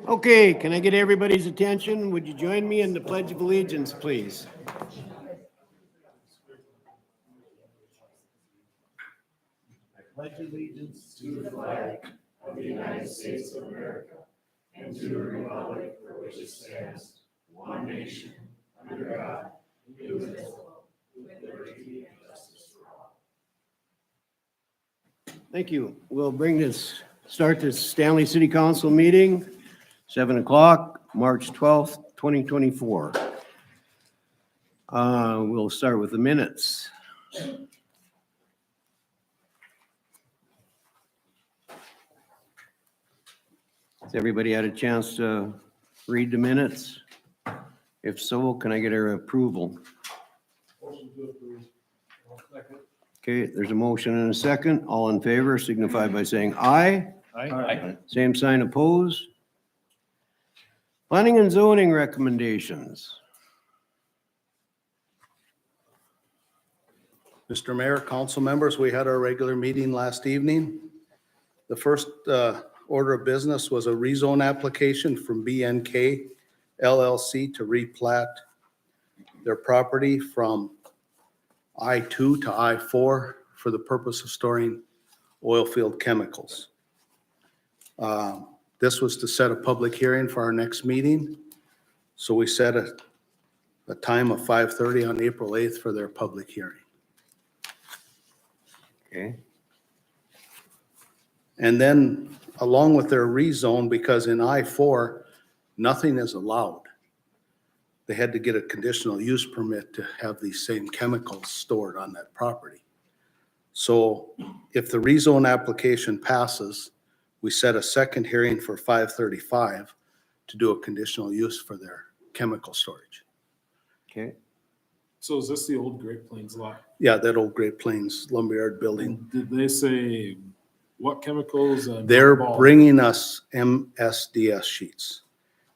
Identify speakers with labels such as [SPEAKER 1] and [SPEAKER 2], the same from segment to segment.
[SPEAKER 1] Okay, can I get everybody's attention? Would you join me in the Pledge of Allegiance, please? I pledge allegiance to the flag of the United States of America and to the republic for which it stands, one nation, under God, indivisible, with liberty and justice for all. Thank you. We'll start this Stanley City Council meeting, 7 o'clock, March 12th, 2024. We'll start with the minutes. Has everybody had a chance to read the minutes? If so, can I get our approval?
[SPEAKER 2] Motion to approve. I'll second.
[SPEAKER 1] Okay, there's a motion and a second. All in favor signify by saying aye.
[SPEAKER 2] Aye.
[SPEAKER 1] Same sign opposed. Planning and zoning recommendations.
[SPEAKER 3] Mr. Mayor, council members, we had our regular meeting last evening. The first order of business was a rezone application from BNK LLC to replat their property from I-2 to I-4 for the purpose of storing oil field chemicals. This was to set a public hearing for our next meeting. So we set a time of 5:30 on April 8th for their public hearing.
[SPEAKER 1] Okay,
[SPEAKER 3] And then along with their rezone, because in I-4, nothing is allowed. They had to get a conditional use permit to have these same chemicals stored on that property. So if the rezone application passes, we set a second hearing for 5:35 to do a conditional use for their chemical storage.
[SPEAKER 1] okay.
[SPEAKER 2] So is this the old Great Plains lot?
[SPEAKER 3] Yeah, that old Great Plains lumberyard building.
[SPEAKER 2] Did they say what chemicals and?
[SPEAKER 3] They're
[SPEAKER 2] what volume?
[SPEAKER 3] bringing us MSDS sheets.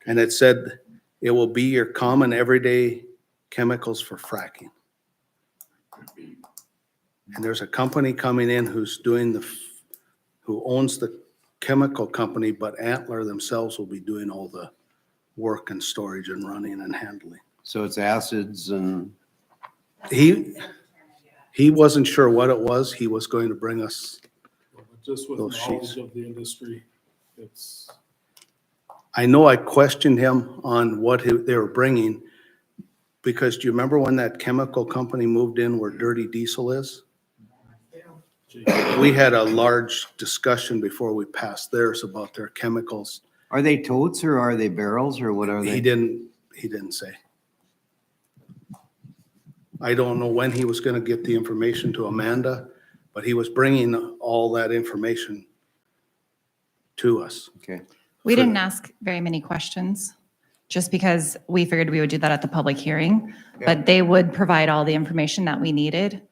[SPEAKER 3] And it said it will be your common everyday chemicals for fracking. And there's a company coming in who's doing who owns the chemical company, but Antler themselves will be doing all the work and storage and running and handling.
[SPEAKER 1] So it's acids and,
[SPEAKER 3] He wasn't sure what it was. He was going to bring us,
[SPEAKER 2] But just with
[SPEAKER 3] those
[SPEAKER 2] knowledge
[SPEAKER 3] sheets.
[SPEAKER 2] of the industry, it's,
[SPEAKER 3] I know I questioned him on what they were bringing, because do you remember when that chemical company moved in where Dirty Diesel is?
[SPEAKER 2] gee,
[SPEAKER 3] We had a large discussion before we passed theirs about their chemicals.
[SPEAKER 1] are they totes or are they barrels or what are
[SPEAKER 3] He
[SPEAKER 1] they?
[SPEAKER 3] didn't say. I don't know when he was gonna get the information to Amanda, but he was bringing all that information to us.
[SPEAKER 1] Okay,
[SPEAKER 4] We didn't ask very many questions, just because we figured we would do that at the public hearing. But they would provide all the information that we needed.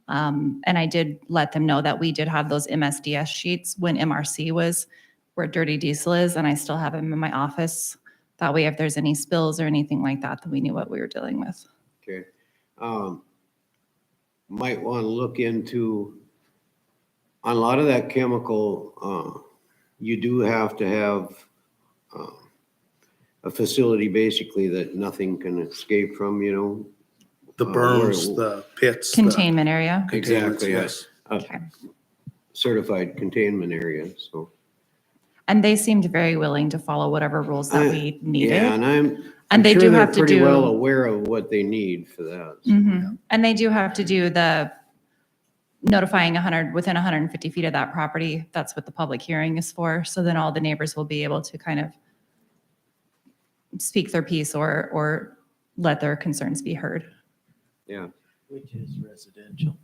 [SPEAKER 4] And I did let them know that we did have those MSDS sheets when MRC was where Dirty Diesel is, and I still have them in my office. That way, if there's any spills or anything like that, then we knew what we were dealing with.
[SPEAKER 1] okay. Might want to look into, on a lot of that chemical, you do have to have a facility basically that nothing can escape from, you know?
[SPEAKER 3] The berms, the pits. the
[SPEAKER 4] Containment area.
[SPEAKER 3] containments,
[SPEAKER 1] Exactly,
[SPEAKER 3] yes.
[SPEAKER 1] A
[SPEAKER 4] Okay.
[SPEAKER 1] certified containment area, so.
[SPEAKER 4] And they seemed very willing to follow whatever rules that we
[SPEAKER 1] Yeah,
[SPEAKER 4] needed.
[SPEAKER 1] and
[SPEAKER 4] And they
[SPEAKER 1] I'm
[SPEAKER 4] do
[SPEAKER 1] sure they're
[SPEAKER 4] have to
[SPEAKER 1] pretty
[SPEAKER 4] do.
[SPEAKER 1] well aware of what they need for that. so.
[SPEAKER 4] Mhm. And they do have to do the notifying within 150 feet of that property. That's what the public hearing is for. So then all the neighbors will be able to kind of speak their piece or let their concerns be heard.
[SPEAKER 1] Yeah,
[SPEAKER 5] Which is residential.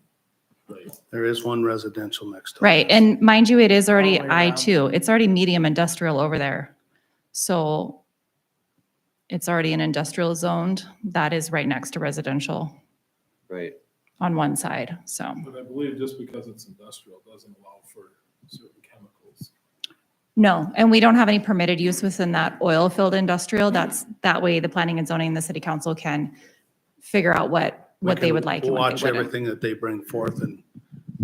[SPEAKER 3] There is one residential next door.
[SPEAKER 4] Right. And mind you, it is already
[SPEAKER 5] All the way around.
[SPEAKER 4] I-2. It's already medium industrial over there. So it's already an industrial zoned. That is right next to residential
[SPEAKER 1] right.
[SPEAKER 4] on one side. So.
[SPEAKER 2] but I believe just because it's industrial doesn't allow for certain chemicals.
[SPEAKER 4] No, and we don't have any permitted use within that oil field industrial. That way the planning and zoning, and the city council can figure out what they
[SPEAKER 3] can
[SPEAKER 4] would like and what
[SPEAKER 3] Watch
[SPEAKER 4] they wouldn't.
[SPEAKER 3] everything that they bring forth and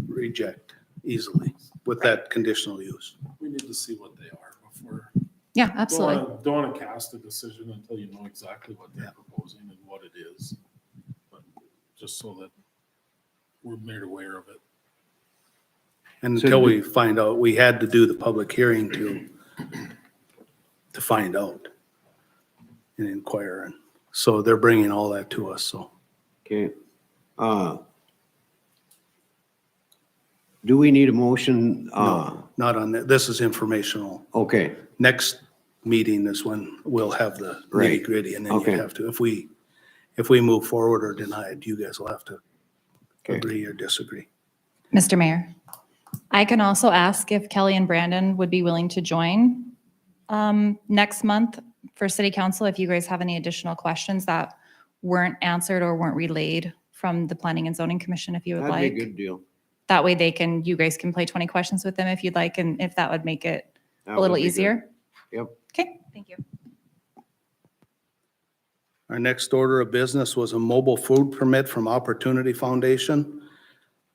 [SPEAKER 3] reject easily with that conditional use.
[SPEAKER 2] We need to see what they are before.
[SPEAKER 4] Yeah, absolutely.
[SPEAKER 2] Don't wanna cast a decision until you know exactly what they're proposing and what it is. But just so that we're made aware of it.
[SPEAKER 3] And
[SPEAKER 5] So
[SPEAKER 3] until
[SPEAKER 5] do-
[SPEAKER 3] we find out, we had to do the public hearing to find out and inquire. And so they're bringing all that to us, so.
[SPEAKER 5] Okay. Do we need a motion?
[SPEAKER 3] No, not on that. This is informational.
[SPEAKER 5] Okay,
[SPEAKER 3] Next meeting is when we'll have the
[SPEAKER 5] Right.
[SPEAKER 3] nitty gritty, and then you
[SPEAKER 5] Okay.
[SPEAKER 3] have to, if we move forward or deny it, you guys will have to
[SPEAKER 5] Okay.
[SPEAKER 3] agree or disagree.
[SPEAKER 4] Mr. Mayor, I can also ask if Kelly and Brandon would be willing to join next month for city council, if you guys have any additional questions that weren't answered or weren't relayed from the Planning and Zoning Commission, if you would
[SPEAKER 5] that'd be a
[SPEAKER 4] like.
[SPEAKER 5] good deal.
[SPEAKER 4] That way you guys can play 20 questions with them if you'd like, and if that would make it
[SPEAKER 5] That
[SPEAKER 4] a little
[SPEAKER 5] would be good.
[SPEAKER 4] easier.
[SPEAKER 5] Yep.
[SPEAKER 4] Okay, thank you.
[SPEAKER 3] Our next order of business was a mobile food permit from Opportunity Foundation.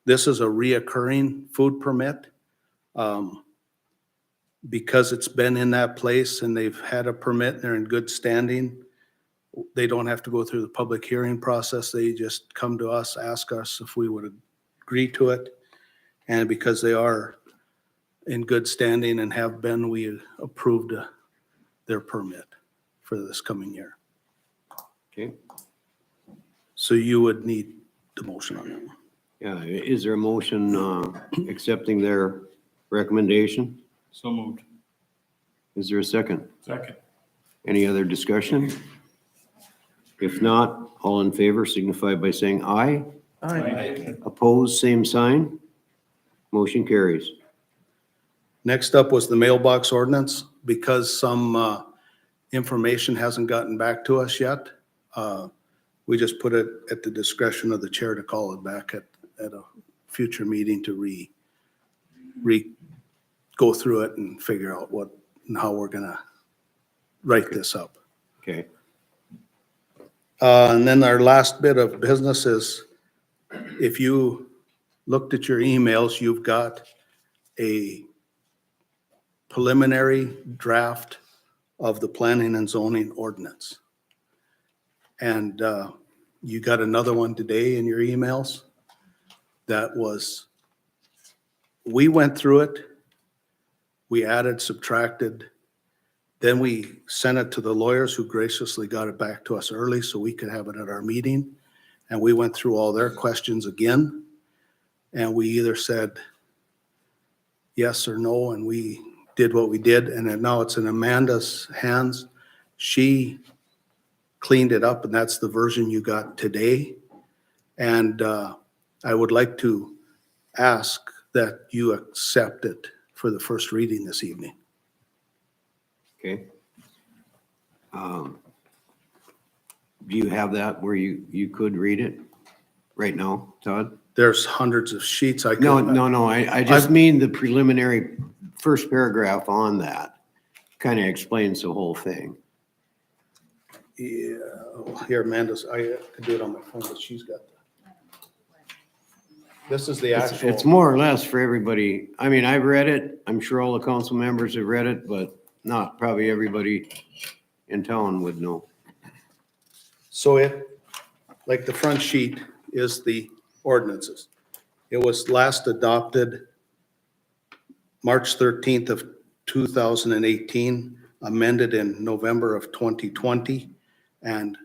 [SPEAKER 3] This is a reoccurring food permit. Because it's been in that place and they've had a permit, and they're in good standing, they don't have to go through the public hearing process. They just come to us, ask us if we would agree to it. And because they are in good standing and have been, we approved their permit for this coming year.
[SPEAKER 5] Okay.
[SPEAKER 3] So you would need the motion on that one.
[SPEAKER 5] Yeah, is there a motion accepting their recommendation?
[SPEAKER 2] So moved.
[SPEAKER 5] Is there a second?
[SPEAKER 2] Second.
[SPEAKER 5] Any other discussion? If not, all in favor signify by saying aye. Opposed, same sign. Motion carries.
[SPEAKER 3] Next up was the mailbox ordinance. Because some information hasn't gotten back to us yet, we just put it at the discretion of the chair to call it back at a future meeting to go through it and figure out what and how we're gonna write this up.
[SPEAKER 5] Okay.
[SPEAKER 3] And then our last bit of business is, if you looked at your emails, you've got a preliminary draft of the planning and zoning ordinance. And you got another one today in your emails. That was, we went through it. We added, subtracted. Then we sent it to the lawyers who graciously got it back to us early so we could have it at our meeting. And we went through all their questions again. And we either said yes or no, and we did what we did. And then now it's in Amanda's hands. She cleaned it up, and that's the version you got today. And I would like to ask that you accept it for the first reading this evening.
[SPEAKER 5] Okay. Do you have that where you could read it right now, Todd?
[SPEAKER 3] There's hundreds of sheets I could.
[SPEAKER 5] No, I just mean the preliminary first paragraph on that kind of explains the whole thing.
[SPEAKER 3] Yeah, here, Amanda's, I could do it on my phone, but she's got the. This is the
[SPEAKER 5] It's
[SPEAKER 3] actual,
[SPEAKER 5] more or less for everybody. I mean, I've read it. I'm sure all the council members have read it, but not probably everybody in town would know.
[SPEAKER 3] so it, like the front sheet is the ordinances. It was last adopted March 13th of 2018, amended in November of 2020, and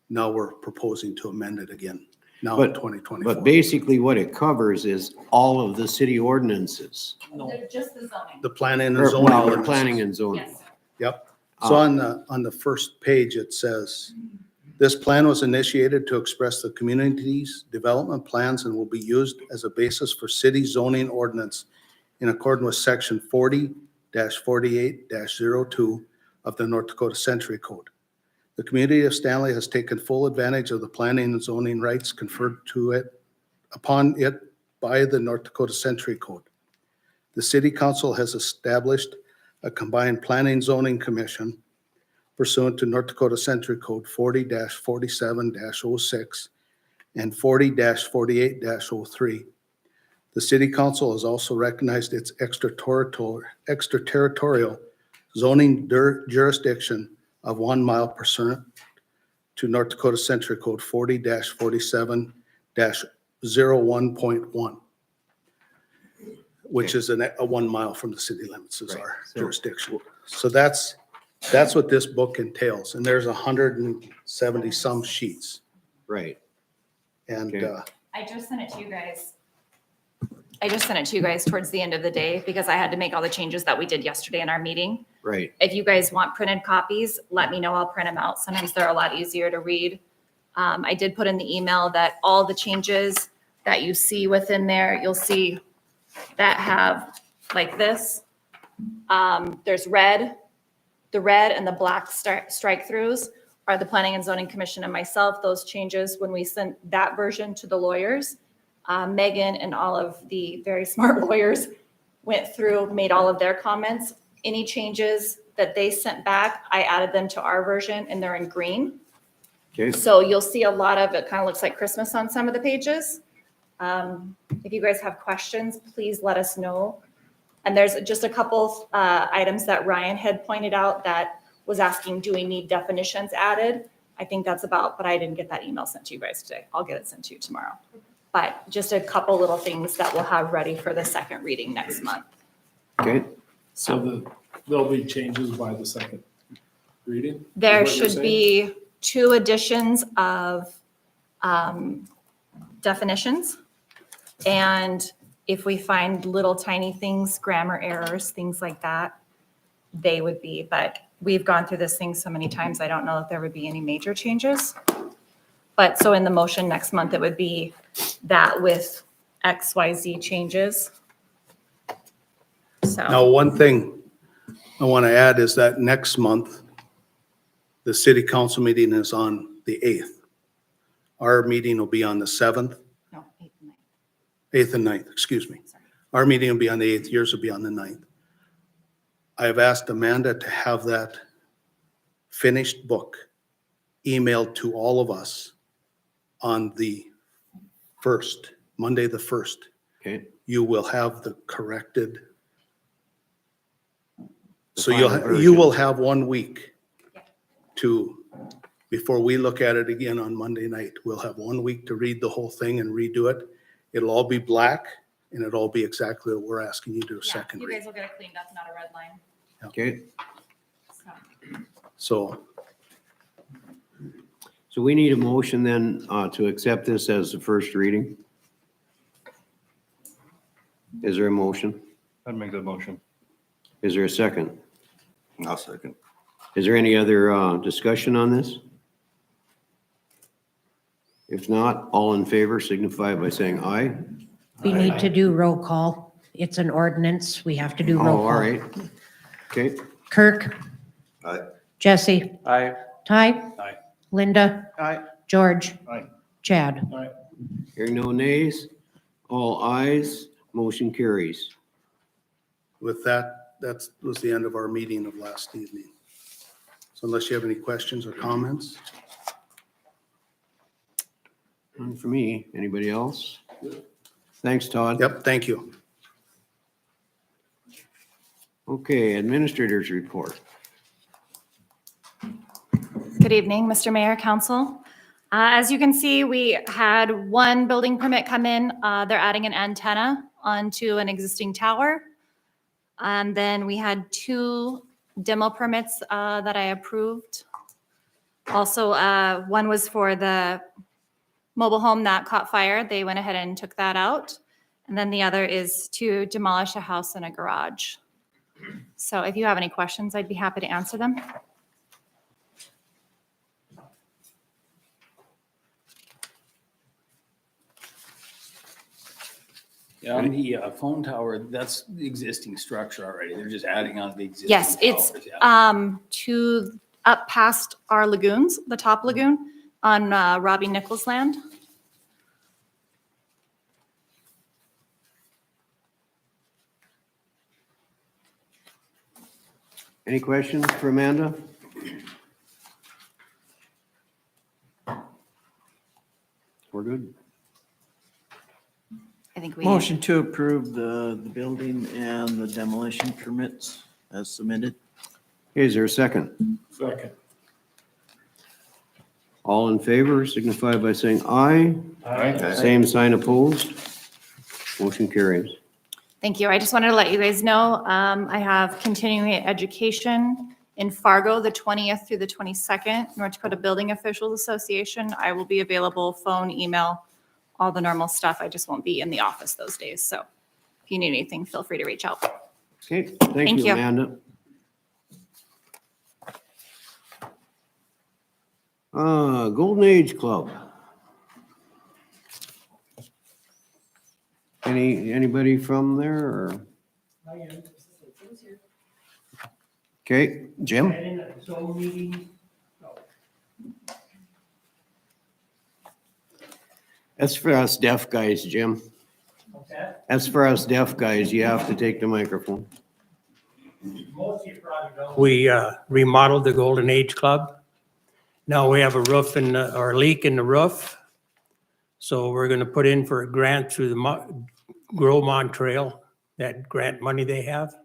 [SPEAKER 3] now we're proposing to amend it again, now in
[SPEAKER 5] But
[SPEAKER 3] 2024.
[SPEAKER 5] basically what it covers is all of the city ordinances.
[SPEAKER 4] Just the zoning.
[SPEAKER 3] The planning and
[SPEAKER 5] Or,
[SPEAKER 3] zoning
[SPEAKER 5] well, the
[SPEAKER 3] ordinances.
[SPEAKER 5] planning and zoning.
[SPEAKER 4] Yes.
[SPEAKER 3] Yep. So on the first page, it says, this plan was initiated to express the community's development plans and will be used as a basis for city zoning ordinance in accordance with section 40-48-02 of the North Dakota Century Code. The community of Stanley has taken full advantage of the planning and zoning rights conferred upon it by the North Dakota Century Code. The city council has established a combined planning zoning commission pursuant to North Dakota Century Code 40-47-06 and 40-48-03. The city council has also recognized its extraterritorial zoning jurisdiction of 1 mile pursuant to North Dakota Century Code 40-47-01.1, which is a 1 mile from the city limits is
[SPEAKER 5] Right.
[SPEAKER 3] our
[SPEAKER 5] So-
[SPEAKER 3] jurisdiction. So that's what this book entails, and there's 170 some sheets.
[SPEAKER 5] Right.
[SPEAKER 3] And,
[SPEAKER 5] Okay.
[SPEAKER 4] I just sent it to you guys. I just sent it to you guys towards the end of the day because I had to make all the changes that we did yesterday in our meeting.
[SPEAKER 5] Right.
[SPEAKER 4] If you guys want printed copies, let me know. I'll print them out. Sometimes they're a lot easier to read. I did put in the email that all the changes that you see within there, you'll see that have like this. There's red. The red and the black strike throughs are the Planning and Zoning Commission and myself. Those changes, when we sent that version to the lawyers, Megan and all of the very smart lawyers went through, made all of their comments. Any changes that they sent back, I added them to our version and they're in green.
[SPEAKER 5] Okay.
[SPEAKER 4] So you'll see a lot of, it kind of looks like Christmas on some of the pages. If you guys have questions, please let us know. And there's just a couple items that Ryan had pointed out that was asking, do we need definitions added? I think that's about, but I didn't get that email sent to you guys today. I'll get it sent to you tomorrow. But just a couple little things that we'll have ready for the second reading next month.
[SPEAKER 5] Okay.
[SPEAKER 2] So there'll be changes by the second reading? is
[SPEAKER 4] There
[SPEAKER 2] what you're
[SPEAKER 4] should
[SPEAKER 2] saying?
[SPEAKER 4] be 2 additions of definitions. And if we find little tiny things, grammar errors, things like that, they would be, but we've gone through this thing so many times, I don't know if there would be any major changes. But so in the motion next month, it would be that with XYZ changes.
[SPEAKER 3] now,
[SPEAKER 4] So,
[SPEAKER 3] one thing I want to add is that next month, the city council meeting is on the 8th. Our meeting will be on the 7th,
[SPEAKER 4] no, 8th and
[SPEAKER 3] 8th and 9th, excuse me.
[SPEAKER 4] 9th, sorry.
[SPEAKER 3] Our meeting will be on the 8th, yours will be on the 9th. I have asked Amanda to have that finished book emailed to all of us on the 1st, Monday the 1st.
[SPEAKER 5] Okay.
[SPEAKER 3] You will have the corrected.
[SPEAKER 5] The
[SPEAKER 3] So
[SPEAKER 5] final
[SPEAKER 3] you
[SPEAKER 5] version.
[SPEAKER 3] will have 1 week to, before we look at it again on Monday night, we'll have 1 week to read the whole thing and redo it. It'll all be black and it'll all be exactly what we're asking you to do a
[SPEAKER 4] Yeah,
[SPEAKER 3] second
[SPEAKER 4] you
[SPEAKER 3] read.
[SPEAKER 4] guys will get it cleaned up, not a red line.
[SPEAKER 5] Okay.
[SPEAKER 4] So.
[SPEAKER 5] So we need a motion then to accept this as the first reading. Is there a motion?
[SPEAKER 1] I'd make that motion.
[SPEAKER 5] Is there a second?
[SPEAKER 1] I'll second.
[SPEAKER 5] Is there any other discussion on this? If not, all in favor signify by saying aye.
[SPEAKER 6] We need to do roll call. It's an ordinance. We have to do
[SPEAKER 5] Oh,
[SPEAKER 6] roll call.
[SPEAKER 5] all right. Okay.
[SPEAKER 6] Kirk?
[SPEAKER 1] Aye.
[SPEAKER 6] Jesse?
[SPEAKER 1] Aye.
[SPEAKER 6] Ty?
[SPEAKER 2] Aye.
[SPEAKER 6] Linda?
[SPEAKER 1] Aye.
[SPEAKER 6] George?
[SPEAKER 1] Aye.
[SPEAKER 6] Chad?
[SPEAKER 2] All right.
[SPEAKER 5] Hearing no nays, all ayes, motion carries.
[SPEAKER 3] With that, that was the end of our meeting of last evening. So unless you have any questions or comments,
[SPEAKER 5] None for me. Anybody else? Thanks, Todd.
[SPEAKER 3] yep, thank you.
[SPEAKER 5] Okay, administrators report.
[SPEAKER 4] Good evening, Mr. Mayor, Council. As you can see, we had 1 building permit come in. They're adding an antenna onto an existing tower. And then we had 2 demo permits that I approved. Also, one was for the mobile home that caught fire. They went ahead and took that out. And then the other is to demolish a house and a garage. So if you have any questions, I'd be happy to answer them.
[SPEAKER 7] Yeah, on the phone tower, that's the existing structure already. They're just adding on the existing.
[SPEAKER 4] Yes, it's
[SPEAKER 7] towers, yeah.
[SPEAKER 4] to up past our lagoons, the top lagoon on Robbie Nichols land.
[SPEAKER 5] Any questions for Amanda? We're good.
[SPEAKER 4] I think we.
[SPEAKER 8] Motion to approve the building and the demolition permits as submitted.
[SPEAKER 5] Is there a second?
[SPEAKER 2] Second.
[SPEAKER 5] All in favor signify by saying aye. Same sign opposed. Motion carries.
[SPEAKER 4] Thank you. I just wanted to let you guys know, I have continuing education in Fargo, the 20th through the 22nd, North Dakota Building Officials Association. I will be available, phone, email, all the normal stuff. I just won't be in the office those days. So if you need anything, feel free to reach out.
[SPEAKER 5] Okay, thank
[SPEAKER 4] Thank
[SPEAKER 5] you,
[SPEAKER 4] you.
[SPEAKER 5] Amanda. Golden Age Club. Anybody from there or? Okay, Jim? That's for us deaf guys, Jim. That's for us deaf guys. You have to take the microphone.
[SPEAKER 8] We remodeled the Golden Age Club. Now we have a roof or a leak in the roof. So we're gonna put in for a grant through the Grow Montreal, that grant money they have.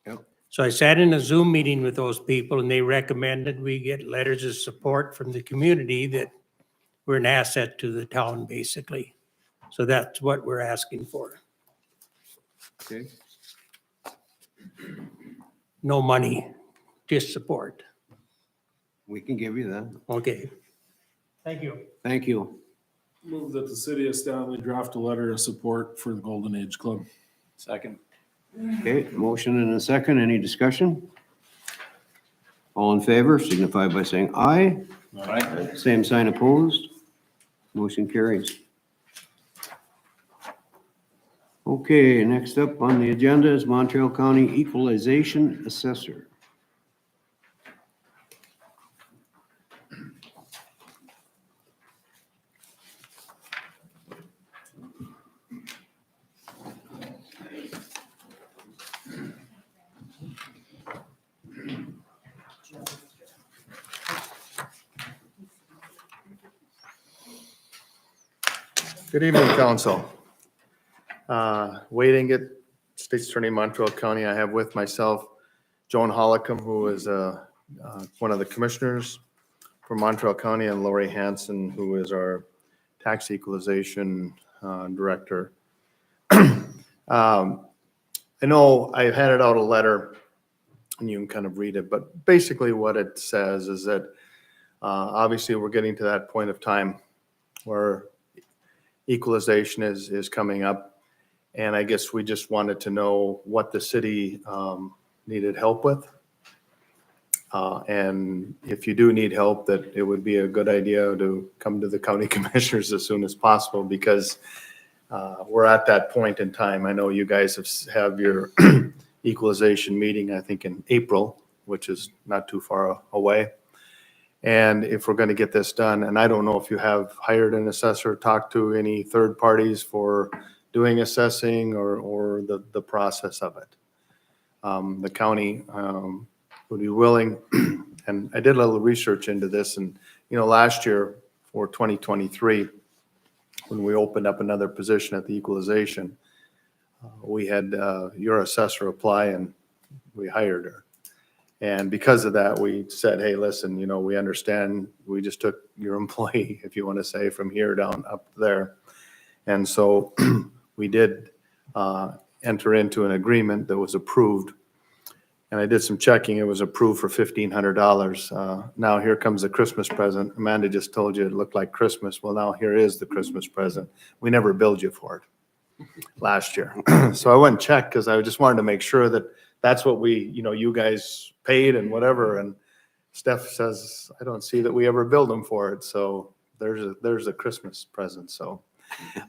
[SPEAKER 5] Yep.
[SPEAKER 8] So I sat in a Zoom meeting with those people and they recommended we get letters of support from the community that we're an asset to the town, basically. So that's what we're asking for.
[SPEAKER 5] Okay.
[SPEAKER 8] No money, just support.
[SPEAKER 5] We can give you that.
[SPEAKER 8] Okay. Thank you.
[SPEAKER 5] Thank you.
[SPEAKER 2] Move that the city of Stanley draft a letter of support for the Golden Age Club.
[SPEAKER 7] Second.
[SPEAKER 5] Okay, motion and a second. Any discussion? All in favor signify by saying aye.
[SPEAKER 7] Aye.
[SPEAKER 5] Same sign opposed. Motion carries. Okay, next up on the agenda is Montreal County Equalization Assessor.
[SPEAKER 9] Good evening, council. Waiting at State's Attorney Montreal County, I have with myself Joan Hollicomb, who is one of the commissioners for Montreal County, and Lori Hanson, who is our tax equalization director. I know I handed out a letter, and you can kind of read it, but basically what it says is that obviously we're getting to that point of time where equalization is coming up. And I guess we just wanted to know what the city needed help with. And if you do need help, that it would be a good idea to come to the county commissioners as soon as possible, because we're at that point in time. I know you guys have your equalization meeting, I think in April, which is not too far away. And if we're going to get this done, and I don't know if you have hired an assessor, talked to any third parties for doing assessing or the process of it. The county would be willing, and I did a little research into this, and last year for 2023, when we opened up another position at the equalization, we had your assessor apply and we hired her. And because of that, we said, hey, listen, we understand we just took your employee, if you want to say, from here down up there. And so we did enter into an agreement that was approved. And I did some checking. It was approved for $1,500. Now here comes the Christmas present. Amanda just told you it looked like Christmas. Well, now here is the Christmas present. We never billed you for it last year. So I went and checked because I just wanted to make sure that that's what you guys paid and whatever. And Steph says, I don't see that we ever billed them for it. So there's a Christmas present. So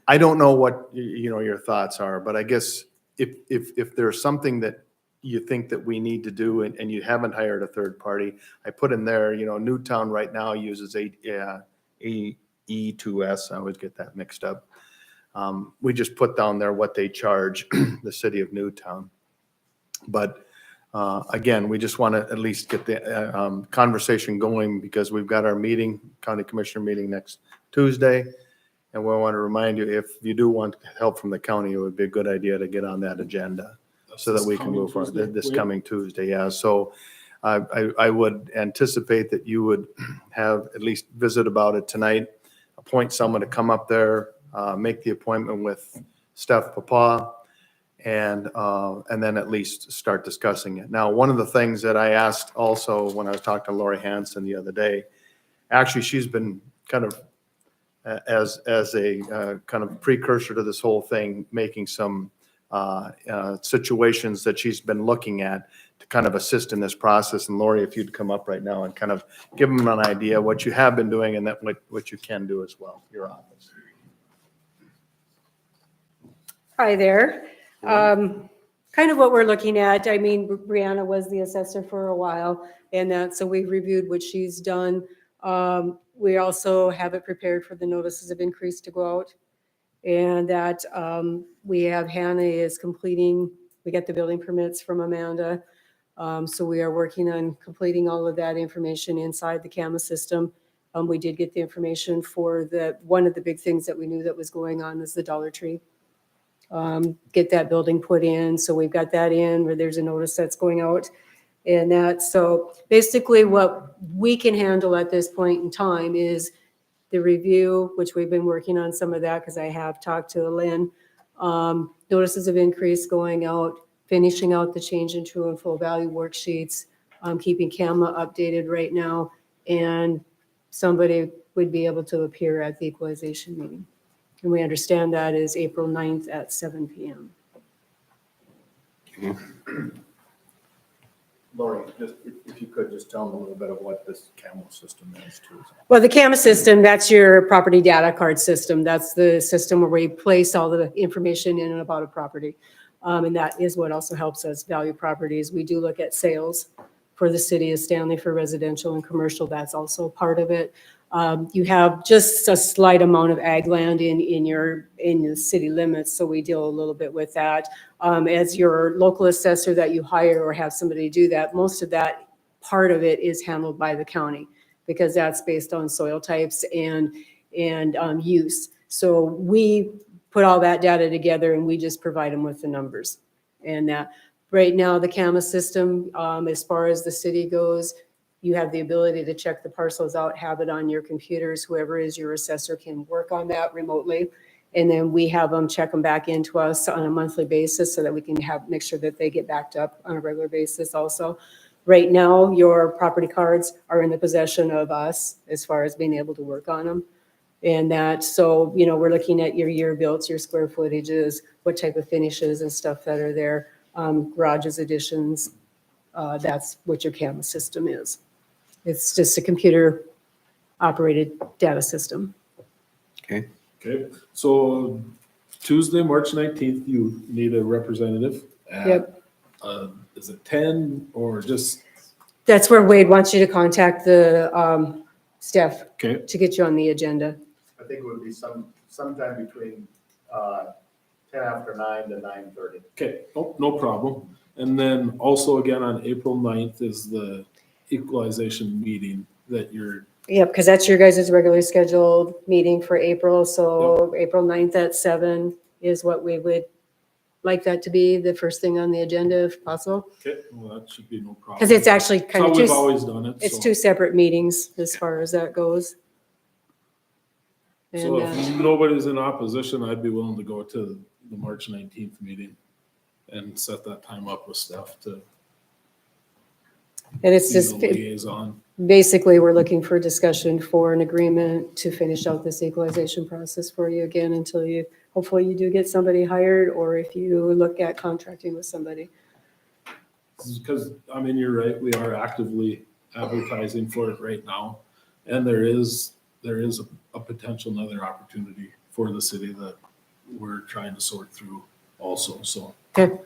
[SPEAKER 9] I don't know what, your thoughts are, but I guess if there's something that you think that we need to do and you haven't hired a third party, I put in there, Newtown right now uses E2S. I always get that mixed up. We just put down there what they charge the city of Newtown. But again, we just want to at least get the conversation going, because we've got our meeting, county commissioner meeting next Tuesday. And we want to remind you, if you do want help from the county, it would be a good idea to get on that agenda so that we can move forward this coming Tuesday. Yeah. So I would anticipate that you would have at least visit about it tonight, appoint someone to come up there, make the appointment with Steph Papa, and then at least start discussing it. Now, one of the things that I asked also when I was talking to Lori Hanson the other day, actually, she's been kind of as a kind of precursor to this whole thing, making some situations that she's been looking at to kind of assist in this process. And Lori, if you'd come up right now and kind of give them an idea what you have been doing and that what you can do as well, your office.
[SPEAKER 10] Hi there. Kind of what we're looking at, I mean, Brianna was the assessor for a while, and so we've reviewed what she's done. We also have it prepared for the notices of increase to go out. And that we have Hannah is completing, we got the building permits from Amanda. So we are working on completing all of that information inside the CAMA system. We did get the information for one of the big things that we knew that was going on is the Dollar Tree. Get that building put in. So we've got that in where there's a notice that's going out. And so basically what we can handle at this point in time is the review, which we've been working on some of that because I have talked to Lynn. Notices of increase going out, finishing out the change in true and full value worksheets, keeping CAMA updated right now, and somebody would be able to appear at the equalization meeting. And we understand that is April 9th at 7 p.m.
[SPEAKER 9] Lori, just if you could just tell them a little bit of what this CAMO system is too.
[SPEAKER 10] Well, the CAMA system, that's your property data card system. That's the system where we place all the information in and about a property. And that is what also helps us value properties. We do look at sales for the city of Stanley for residential and commercial. That's also part of it. You have just a slight amount of ag land in the city limits, so we deal a little bit with that. As your local assessor that you hire or have somebody do that, most of that part of it is handled by the county because that's based on soil types and use. So we put all that data together and we just provide them with the numbers. And right now, the CAMA system, as far as the city goes, you have the ability to check the parcels out, have it on your computers. Whoever is your assessor can work on that remotely. And then we have them check them back into us on a monthly basis so that we can make sure that they get backed up on a regular basis also. Right now, your property cards are in the possession of us as far as being able to work on them. And so, we're looking at your year built, your square footages, what type of finishes and stuff that are there, garages, additions. That's what your CAMA system is. It's just a computer operated data system.
[SPEAKER 5] Okay.
[SPEAKER 2] Okay, so Tuesday, March 19th, you need a representative. At,
[SPEAKER 10] Yep.
[SPEAKER 2] Is it 10 or just,
[SPEAKER 10] That's where Wade wants you to contact the staff
[SPEAKER 2] okay,
[SPEAKER 10] to get you on the agenda.
[SPEAKER 9] I think it would be sometime between 10 after 9 to 9:30.
[SPEAKER 2] okay, no problem. And then also again on April 9th is the equalization meeting that you're,
[SPEAKER 10] Yep, because that's your guys' regularly scheduled meeting for April. So April 9th at 7 is what we would like that to be, the first thing on the agenda if possible.
[SPEAKER 2] okay, well, that should be no problem.
[SPEAKER 10] Because it's actually
[SPEAKER 2] That's
[SPEAKER 10] kind
[SPEAKER 2] how
[SPEAKER 10] of
[SPEAKER 2] we've
[SPEAKER 10] two,
[SPEAKER 2] always done it.
[SPEAKER 10] it's
[SPEAKER 2] so.
[SPEAKER 10] two separate meetings as far as that goes.
[SPEAKER 2] So
[SPEAKER 10] And,
[SPEAKER 2] if nobody's in opposition, I'd be willing to go to the March 19th meeting and set that time up with staff to
[SPEAKER 10] and it's
[SPEAKER 2] be
[SPEAKER 10] just,
[SPEAKER 2] the liaison.
[SPEAKER 10] basically, we're looking for discussion for an agreement to finish out this equalization process for you again until hopefully you do get somebody hired, or if you look at contracting with somebody.
[SPEAKER 2] Because, I mean, you're right, we are actively advertising for it right now. And there is a potential another opportunity for the city that we're trying to sort through also, so.
[SPEAKER 10] Okay.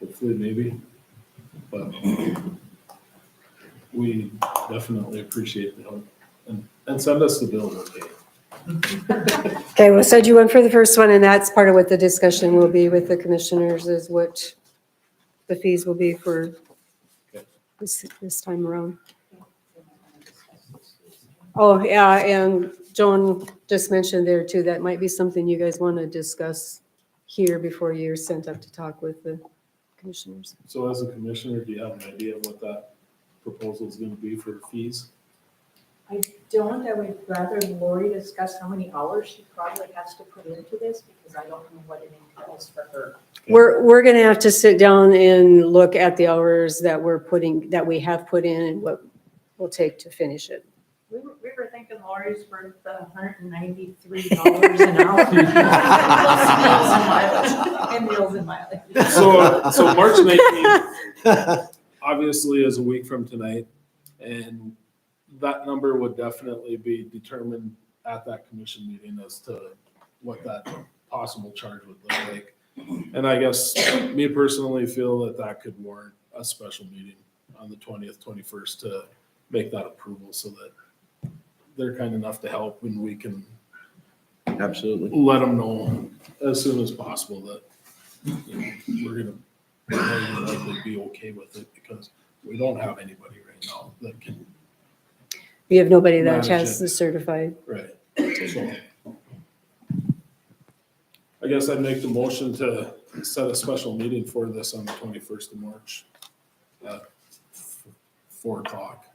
[SPEAKER 2] Hopefully, maybe, but we definitely appreciate the help and send us the bill, okay?
[SPEAKER 10] Okay, we'll send you one for the first one, and that's part of what the discussion will be with the commissioners is what the fees will be for this time around. Oh, yeah, and Joan just mentioned there too, that might be something you guys want to discuss here before you're sent up to talk with the commissioners.
[SPEAKER 2] So as a commissioner, do you have an idea of what that proposal is gonna be for fees?
[SPEAKER 11] I don't, I would rather Lori discuss how many hours she probably has to put into this, because I don't know what it entails for her.
[SPEAKER 10] We're gonna have to sit down and look at the hours that that we have put in and what will take to finish it.
[SPEAKER 11] We were thinking Lori's worth $193 an hour. And meals and mileage.
[SPEAKER 2] So March 19th obviously is a week from tonight, and that number would definitely be determined at that commission meeting as to what that possible charge would look like. And I guess me personally feel that that could warrant a special meeting on the 20th, 21st to make that approval so that they're kind enough to help and we can
[SPEAKER 5] Absolutely.
[SPEAKER 2] let them know as soon as possible that, you know, we're gonna more than likely be okay with it because we don't have anybody right now that can,
[SPEAKER 10] We have nobody that
[SPEAKER 2] Manage
[SPEAKER 10] has
[SPEAKER 2] it.
[SPEAKER 10] the certified.
[SPEAKER 2] right, so. I guess I'd make the motion to set a special meeting for this on the 21st of March at 4 o'clock.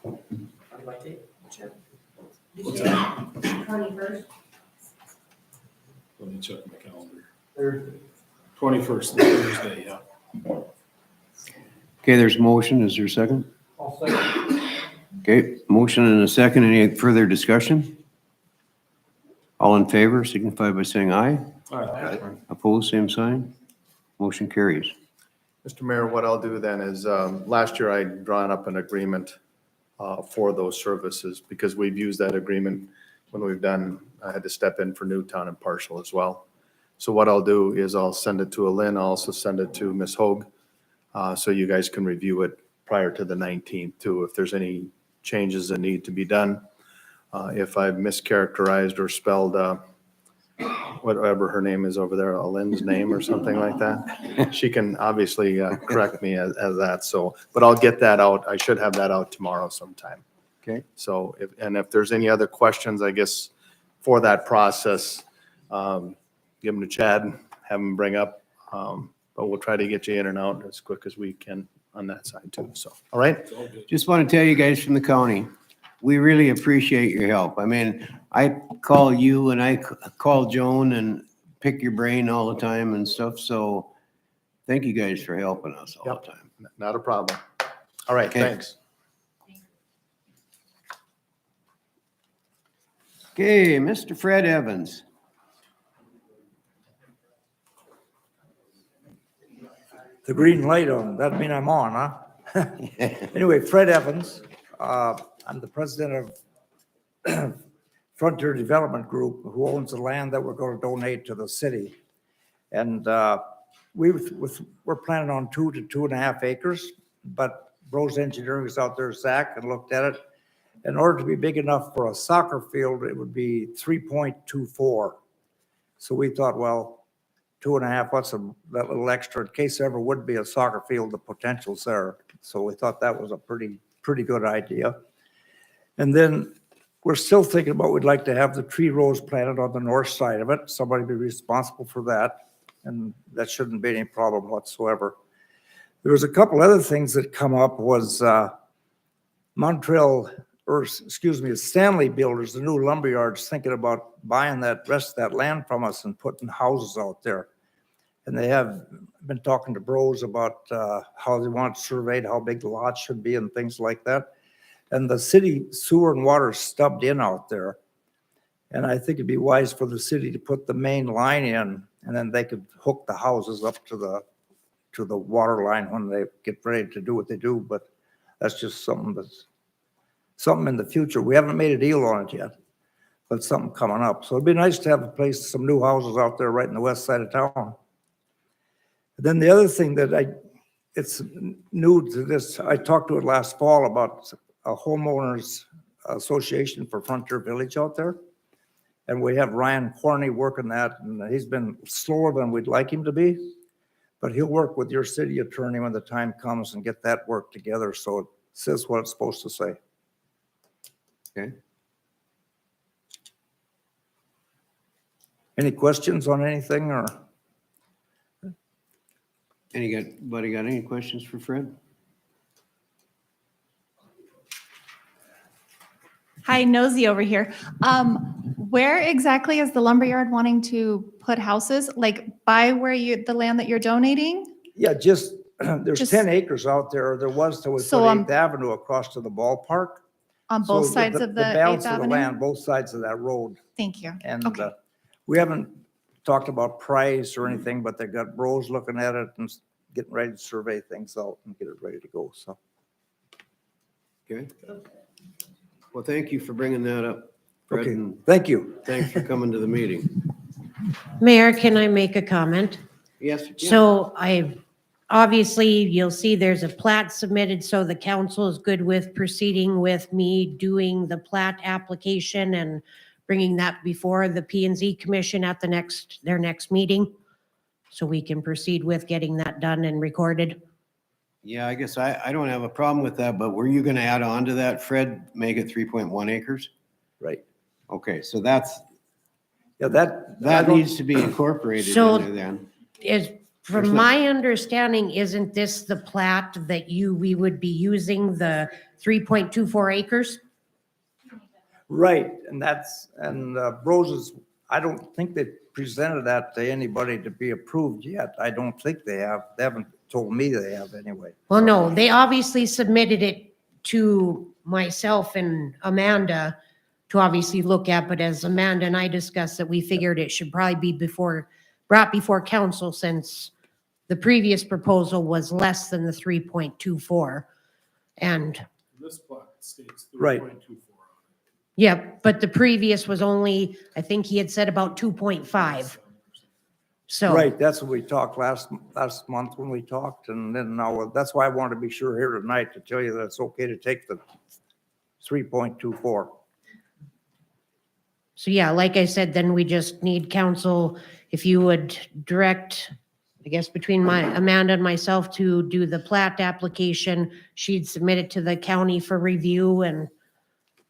[SPEAKER 2] What's that?
[SPEAKER 11] 21st.
[SPEAKER 2] Let me check my calendar. 21st, Thursday, yeah.
[SPEAKER 5] Okay, there's a motion. Is there a second? Okay, motion and a second. Any further discussion? All in favor signify by saying aye.
[SPEAKER 2] All right.
[SPEAKER 5] Opposed, same sign. Motion carries.
[SPEAKER 9] Mr. Mayor, what I'll do then is, last year I drawn up an agreement for those services because we've used that agreement when we've done, I had to step in for Newtown and Partial as well. So what I'll do is I'll send it to Alin, I'll also send it to Ms. Hoag, so you guys can review it prior to the 19th too, if there's any changes that need to be done. If I've mischaracterized or spelled whatever her name is over there, Alin's name or something like that, she can obviously correct me as that. So, but I'll get that out. I should have that out tomorrow sometime.
[SPEAKER 5] Okay.
[SPEAKER 9] So if there's any other questions, I guess, for that process, give them to Chad, have him bring up. But we'll try to get you in and out as quick as we can on that side too. So, all right.
[SPEAKER 2] It's all good.
[SPEAKER 5] Just want to tell you guys from the county, we really appreciate your help. I mean, I call you and I call Joan and pick your brain all the time and stuff. So thank you guys for helping us all the time.
[SPEAKER 9] Not a problem. All right,
[SPEAKER 5] Okay.
[SPEAKER 9] thanks.
[SPEAKER 5] Okay, Mr. Fred Evans.
[SPEAKER 12] The green light on, that mean I'm on, huh? Anyway, Fred Evans, I'm the president of Frontier Development Group, who owns the land that we're going to donate to the city. And we're planning on 2 to 2.5 acres, but Bros Engineering is out there, Zach, and looked at it. In order to be big enough for a soccer field, it would be 3.24. So we thought, well, 2.5, what's that little extra, in case there ever would be a soccer field, the potential's there. So we thought that was a pretty good idea. And then we're still thinking about, we'd like to have the tree rows planted on the north side of it. Somebody be responsible for that. And that shouldn't be any problem whatsoever. There was a couple other things that come up was Stanley Builders, the new lumberyards, thinking about buying that rest of that land from us and putting houses out there. And they have been talking to Bros about how they want it surveyed, how big the lots should be and things like that. And the city sewer and water stubbed in out there. And I think it'd be wise for the city to put the main line in, and then they could hook the houses up to the water line when they get ready to do what they do. But that's just something in the future. We haven't made a deal on it yet, but something coming up. So it'd be nice to have a place, some new houses out there right in the west side of town. Then the other thing that it's new to this, I talked to it last fall about a homeowners association for Frontier Village out there. And we have Ryan Corney working that, and he's been slower than we'd like him to be. But he'll work with your city attorney when the time comes and get that work together so it says what it's supposed to say.
[SPEAKER 5] Okay.
[SPEAKER 12] Any questions on anything or?
[SPEAKER 5] Anybody got any questions for Fred?
[SPEAKER 4] Hi, Nosy over here. Where exactly is the lumberyard wanting to put houses? Like by where the land that you're donating?
[SPEAKER 12] Yeah, just, there's
[SPEAKER 4] Just-
[SPEAKER 12] 10 acres out there. There was till we put
[SPEAKER 4] So,
[SPEAKER 12] 8th Avenue across to the ballpark.
[SPEAKER 4] On
[SPEAKER 12] So
[SPEAKER 4] both sides of the
[SPEAKER 12] balance
[SPEAKER 4] 8th
[SPEAKER 12] of the land,
[SPEAKER 4] Avenue?
[SPEAKER 12] both sides of that road.
[SPEAKER 4] Thank you.
[SPEAKER 12] And
[SPEAKER 4] Okay.
[SPEAKER 12] we haven't talked about price or anything, but they've got bros looking at it and getting ready to survey things out and get it ready to go, so.
[SPEAKER 5] Okay. Well, thank you for bringing that up, Fred,
[SPEAKER 12] Okay,
[SPEAKER 5] and
[SPEAKER 12] thank you.
[SPEAKER 5] thanks for coming to the meeting.
[SPEAKER 6] Mayor, can I make a comment?
[SPEAKER 5] Yes. you can.
[SPEAKER 6] So obviously, you'll see there's a plat submitted, so the council is good with proceeding with me doing the plat application and bringing that before the P and Z Commission at their next meeting. So we can proceed with getting that done and recorded.
[SPEAKER 5] Yeah, I guess I don't have a problem with that, but were you gonna add on to that, Fred, make it 3.1 acres?
[SPEAKER 12] Right.
[SPEAKER 5] Okay, so
[SPEAKER 12] Yeah, I
[SPEAKER 5] that
[SPEAKER 12] don't-
[SPEAKER 5] needs to be incorporated
[SPEAKER 6] So-
[SPEAKER 5] in there then.
[SPEAKER 6] Is,
[SPEAKER 5] There's
[SPEAKER 6] from
[SPEAKER 5] no-
[SPEAKER 6] my understanding, isn't this the plat that we would be using the 3.24 acres?
[SPEAKER 12] Right, and Rose's, I don't think they presented that to anybody to be approved yet. I don't think they have. They haven't told me they have anyway.
[SPEAKER 6] Well, no, they obviously submitted it to myself and Amanda to obviously look at, but as Amanda and I discussed that we figured it should probably be brought before council since the previous proposal was less than the 3.24. And,
[SPEAKER 2] This plot states
[SPEAKER 12] Right.
[SPEAKER 2] 3.24 on
[SPEAKER 6] yeah, but the previous was only, I think he had said about 2.5. So.
[SPEAKER 12] Right, that's what we talked last month when we talked, and then now, that's why I wanted to be sure here tonight to tell you that it's okay to take the 3.24.
[SPEAKER 6] So yeah, like I said, then we just need council, if you would direct, I guess, between Amanda and myself to do the plat application. She'd submit it to the county for review and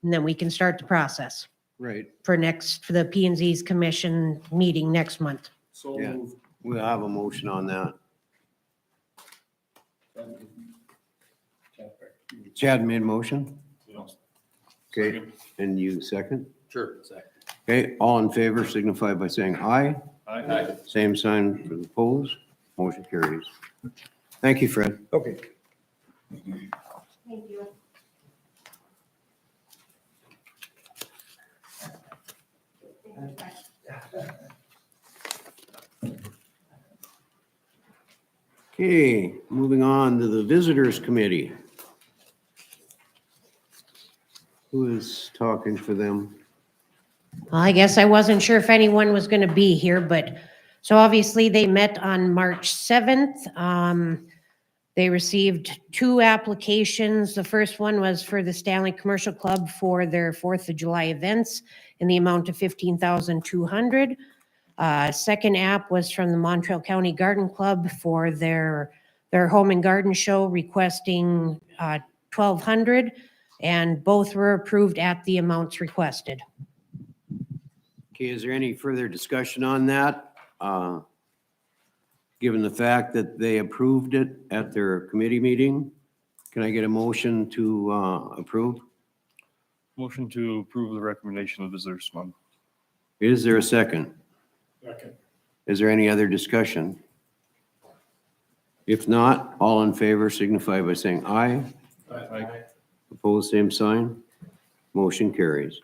[SPEAKER 6] then we can start the process
[SPEAKER 5] Right,
[SPEAKER 6] for the P and Z's commission meeting next month.
[SPEAKER 2] So
[SPEAKER 5] Yeah.
[SPEAKER 2] moved.
[SPEAKER 5] we'll have a motion on that. Chad made motion, okay, and you second?
[SPEAKER 7] Sure. Second.
[SPEAKER 5] Okay, all in favor signify by saying aye.
[SPEAKER 7] Aye.
[SPEAKER 5] Same sign for the opposed. Motion carries. Thank you, Fred.
[SPEAKER 12] Okay.
[SPEAKER 6] Thank you.
[SPEAKER 5] Okay, moving on to the Visitors Committee. Who is talking for them?
[SPEAKER 6] Well, I guess I wasn't sure if anyone was going to be here, but so obviously they met on March 7th. They received 2 applications. The first one was for the Stanley Commercial Club for their 4th of July events in the amount of $15,200. Second app was from the Montreal County Garden Club for their home and garden show requesting $1,200, and both were approved at the amounts requested.
[SPEAKER 5] Okay, is there any further discussion on that? Given the fact that they approved it at their committee meeting, can I get a motion to approve?
[SPEAKER 13] Motion to approve the recommendation of the Visitors Month.
[SPEAKER 5] Is there a second?
[SPEAKER 2] Second.
[SPEAKER 5] Is there any other discussion? If not, all in favor signify by saying aye.
[SPEAKER 2] Aye.
[SPEAKER 5] Opposed, same sign. Motion carries.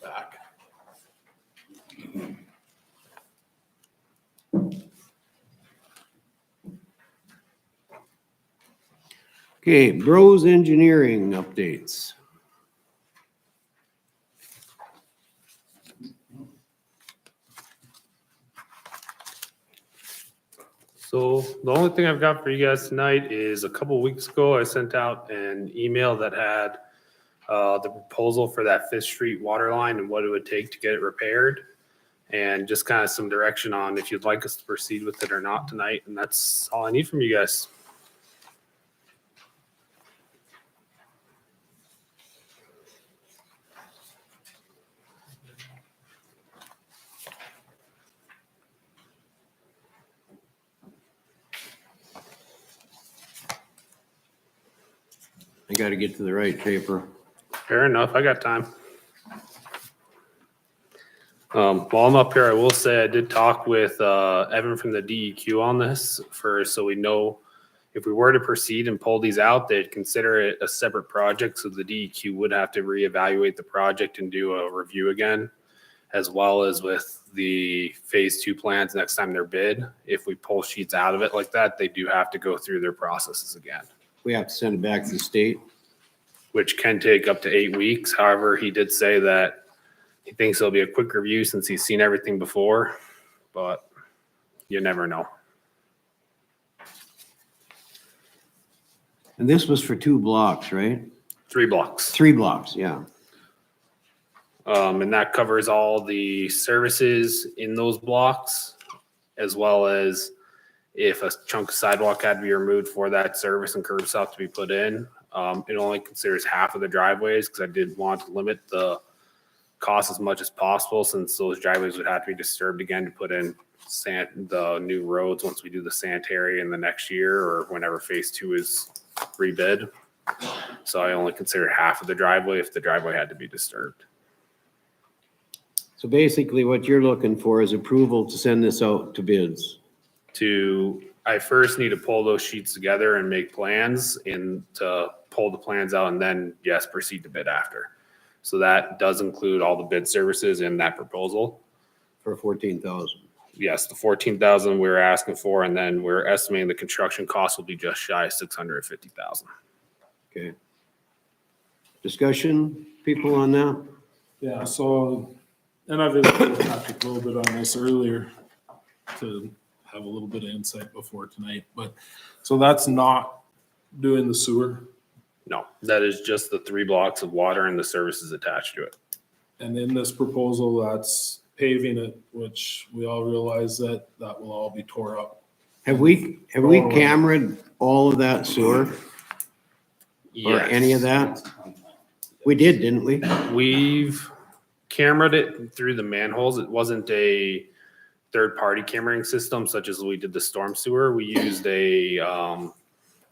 [SPEAKER 2] Back.
[SPEAKER 5] Okay, Bros Engineering updates.
[SPEAKER 14] So the only thing I've got for you guys tonight is a couple weeks ago, I sent out an email that had the proposal for that Fifth Street water line and what it would take to get it repaired. And just kind of some direction on if you'd like us to proceed with it or not tonight. And that's all I need from you guys.
[SPEAKER 5] I gotta get to the right paper.
[SPEAKER 14] Fair enough, I got time. While I'm up here, I will say I did talk with Evan from the DEQ on this so we know if we were to proceed and pull these out, they'd consider it a separate project. So the DEQ would have to reevaluate the project and do a review again, as well as with the phase 2 plans next time they're bid. If we pull sheets out of it like that, they do have to go through their processes again,
[SPEAKER 5] We have to send it back to the state.
[SPEAKER 14] which can take up to 8 weeks. However, he did say that he thinks it'll be a quick review since he's seen everything before, but you never know.
[SPEAKER 5] And this was for 2 blocks, right?
[SPEAKER 14] 3 blocks.
[SPEAKER 5] 3 blocks, yeah.
[SPEAKER 14] And that covers all the services in those blocks, as well as if a chunk of sidewalk had to be removed for that service and curb stop to be put in. It only considers half of the driveways because I did want to limit the cost as much as possible, since those driveways would have to be disturbed again to put in the new roads once we do the sanitary in the next year or whenever phase 2 is rebid. So I only consider half of the driveway if the driveway had to be disturbed.
[SPEAKER 5] So basically what you're looking for is approval to send this out to bids.
[SPEAKER 14] I first need to pull those sheets together and make plans and to pull the plans out and then, yes, proceed to bid after. So that does include all the bid services in that proposal.
[SPEAKER 5] For 14,000.
[SPEAKER 14] Yes, the 14,000 we were asking for, and then we're estimating the construction cost will be just shy of 650,000.
[SPEAKER 5] Okay. Discussion, people on that?
[SPEAKER 2] Yeah, so, and I visited with Patrick a little bit on this earlier to have a little bit of insight before tonight, but, so that's not doing the sewer.
[SPEAKER 14] No, that is just the 3 blocks of water and the services attached to it.
[SPEAKER 2] And in this proposal, that's paving it, which we all realize that that will all be tore up.
[SPEAKER 5] Have we cameraed all of that sewer or any of that? We did, didn't we?
[SPEAKER 14] We've cameraed it through the manholes. It wasn't a third-party cameraing system such as we did the storm sewer. We used a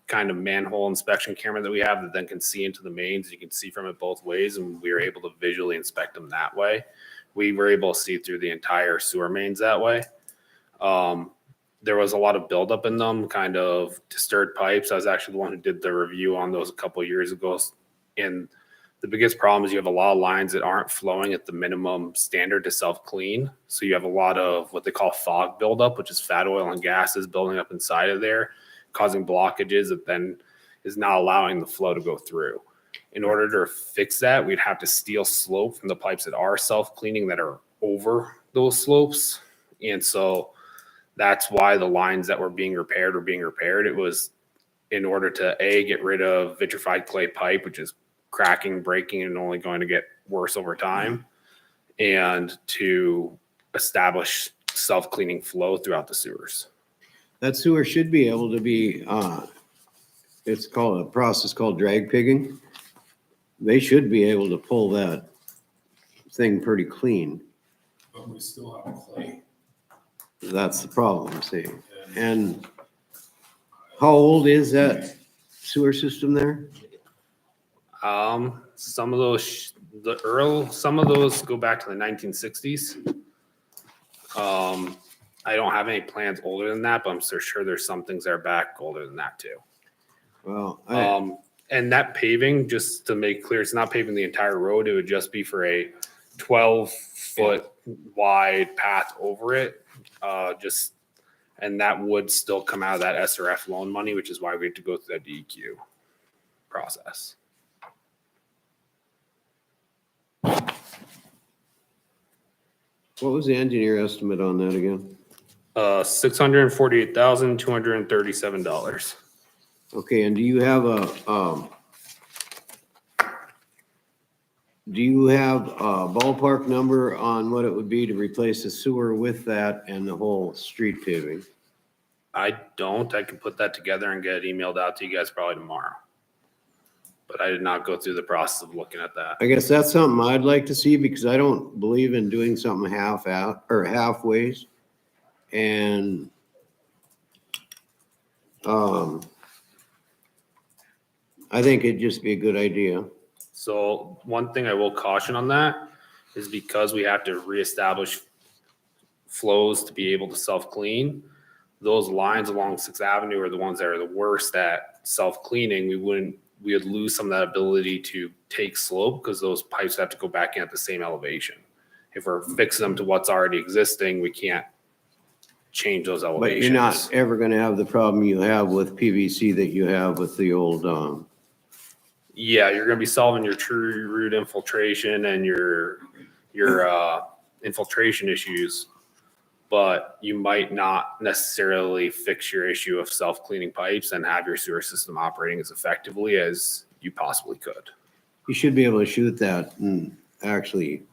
[SPEAKER 14] kind of manhole inspection camera that we have that then can see into the mains. You can see from it both ways, and we were able to visually inspect them that way. We were able to see through the entire sewer mains that way. There was a lot of buildup in them, kind of disturbed pipes. I was actually the one who did the review on those a couple of years ago. And the biggest problem is you have a lot of lines that aren't flowing at the minimum standard to self-clean. So you have a lot of what they call fog buildup, which is fat oil and gases building up inside of there, causing blockages that then is not allowing the flow to go through. In order to fix that, we'd have to steel slope from the pipes that are self-cleaning that are over those slopes. And so that's why the lines that were being repaired were being repaired. It was in order to get rid of vitrified clay pipe, which is cracking, breaking, and only going to get worse over time, and to establish self-cleaning flow throughout the sewers.
[SPEAKER 5] That sewer should be able to be, it's called a process called drag pigging. They should be able to pull that thing pretty clean.
[SPEAKER 2] But we still have clay.
[SPEAKER 5] That's the problem, see. And how old is that sewer system there?
[SPEAKER 14] Some of those, some of those go back to the 1960s. I don't have any plans older than that, but I'm so sure there's some things that are back older than that too.
[SPEAKER 5] Well,
[SPEAKER 14] And that paving, just to make clear, it's not paving the entire road. It would just be for a 12-foot wide path over it. And that would still come out of that SRF loan money, which is why we have to go through that DEQ process.
[SPEAKER 5] what was the engineer estimate on that again?
[SPEAKER 14] $648,237.
[SPEAKER 5] Okay, and do you have a ballpark number on what it would be to replace the sewer with that and the whole street paving?
[SPEAKER 14] I don't. I can put that together and get it emailed out to you guys probably tomorrow. But I did not go through the process of looking at that.
[SPEAKER 5] I guess that's something I'd like to see because I don't believe in doing something half out or halfways. And I think it'd just be a good idea.
[SPEAKER 14] So one thing I will caution on that is because we have to reestablish flows to be able to self-clean, those lines along Sixth Avenue are the ones that are the worst at self-cleaning. We would lose some of that ability to take slope because those pipes have to go back in at the same elevation. If we're fixing them to what's already existing, we can't change those
[SPEAKER 5] But
[SPEAKER 14] elevations.
[SPEAKER 5] you're not ever gonna have the problem you have with PVC that you have with the old,
[SPEAKER 14] Yeah, you're gonna be solving your true root infiltration and your infiltration issues, but you might not necessarily fix your issue of self-cleaning pipes and have your sewer system operating as effectively as you possibly could.
[SPEAKER 5] you should be able to shoot that and actually,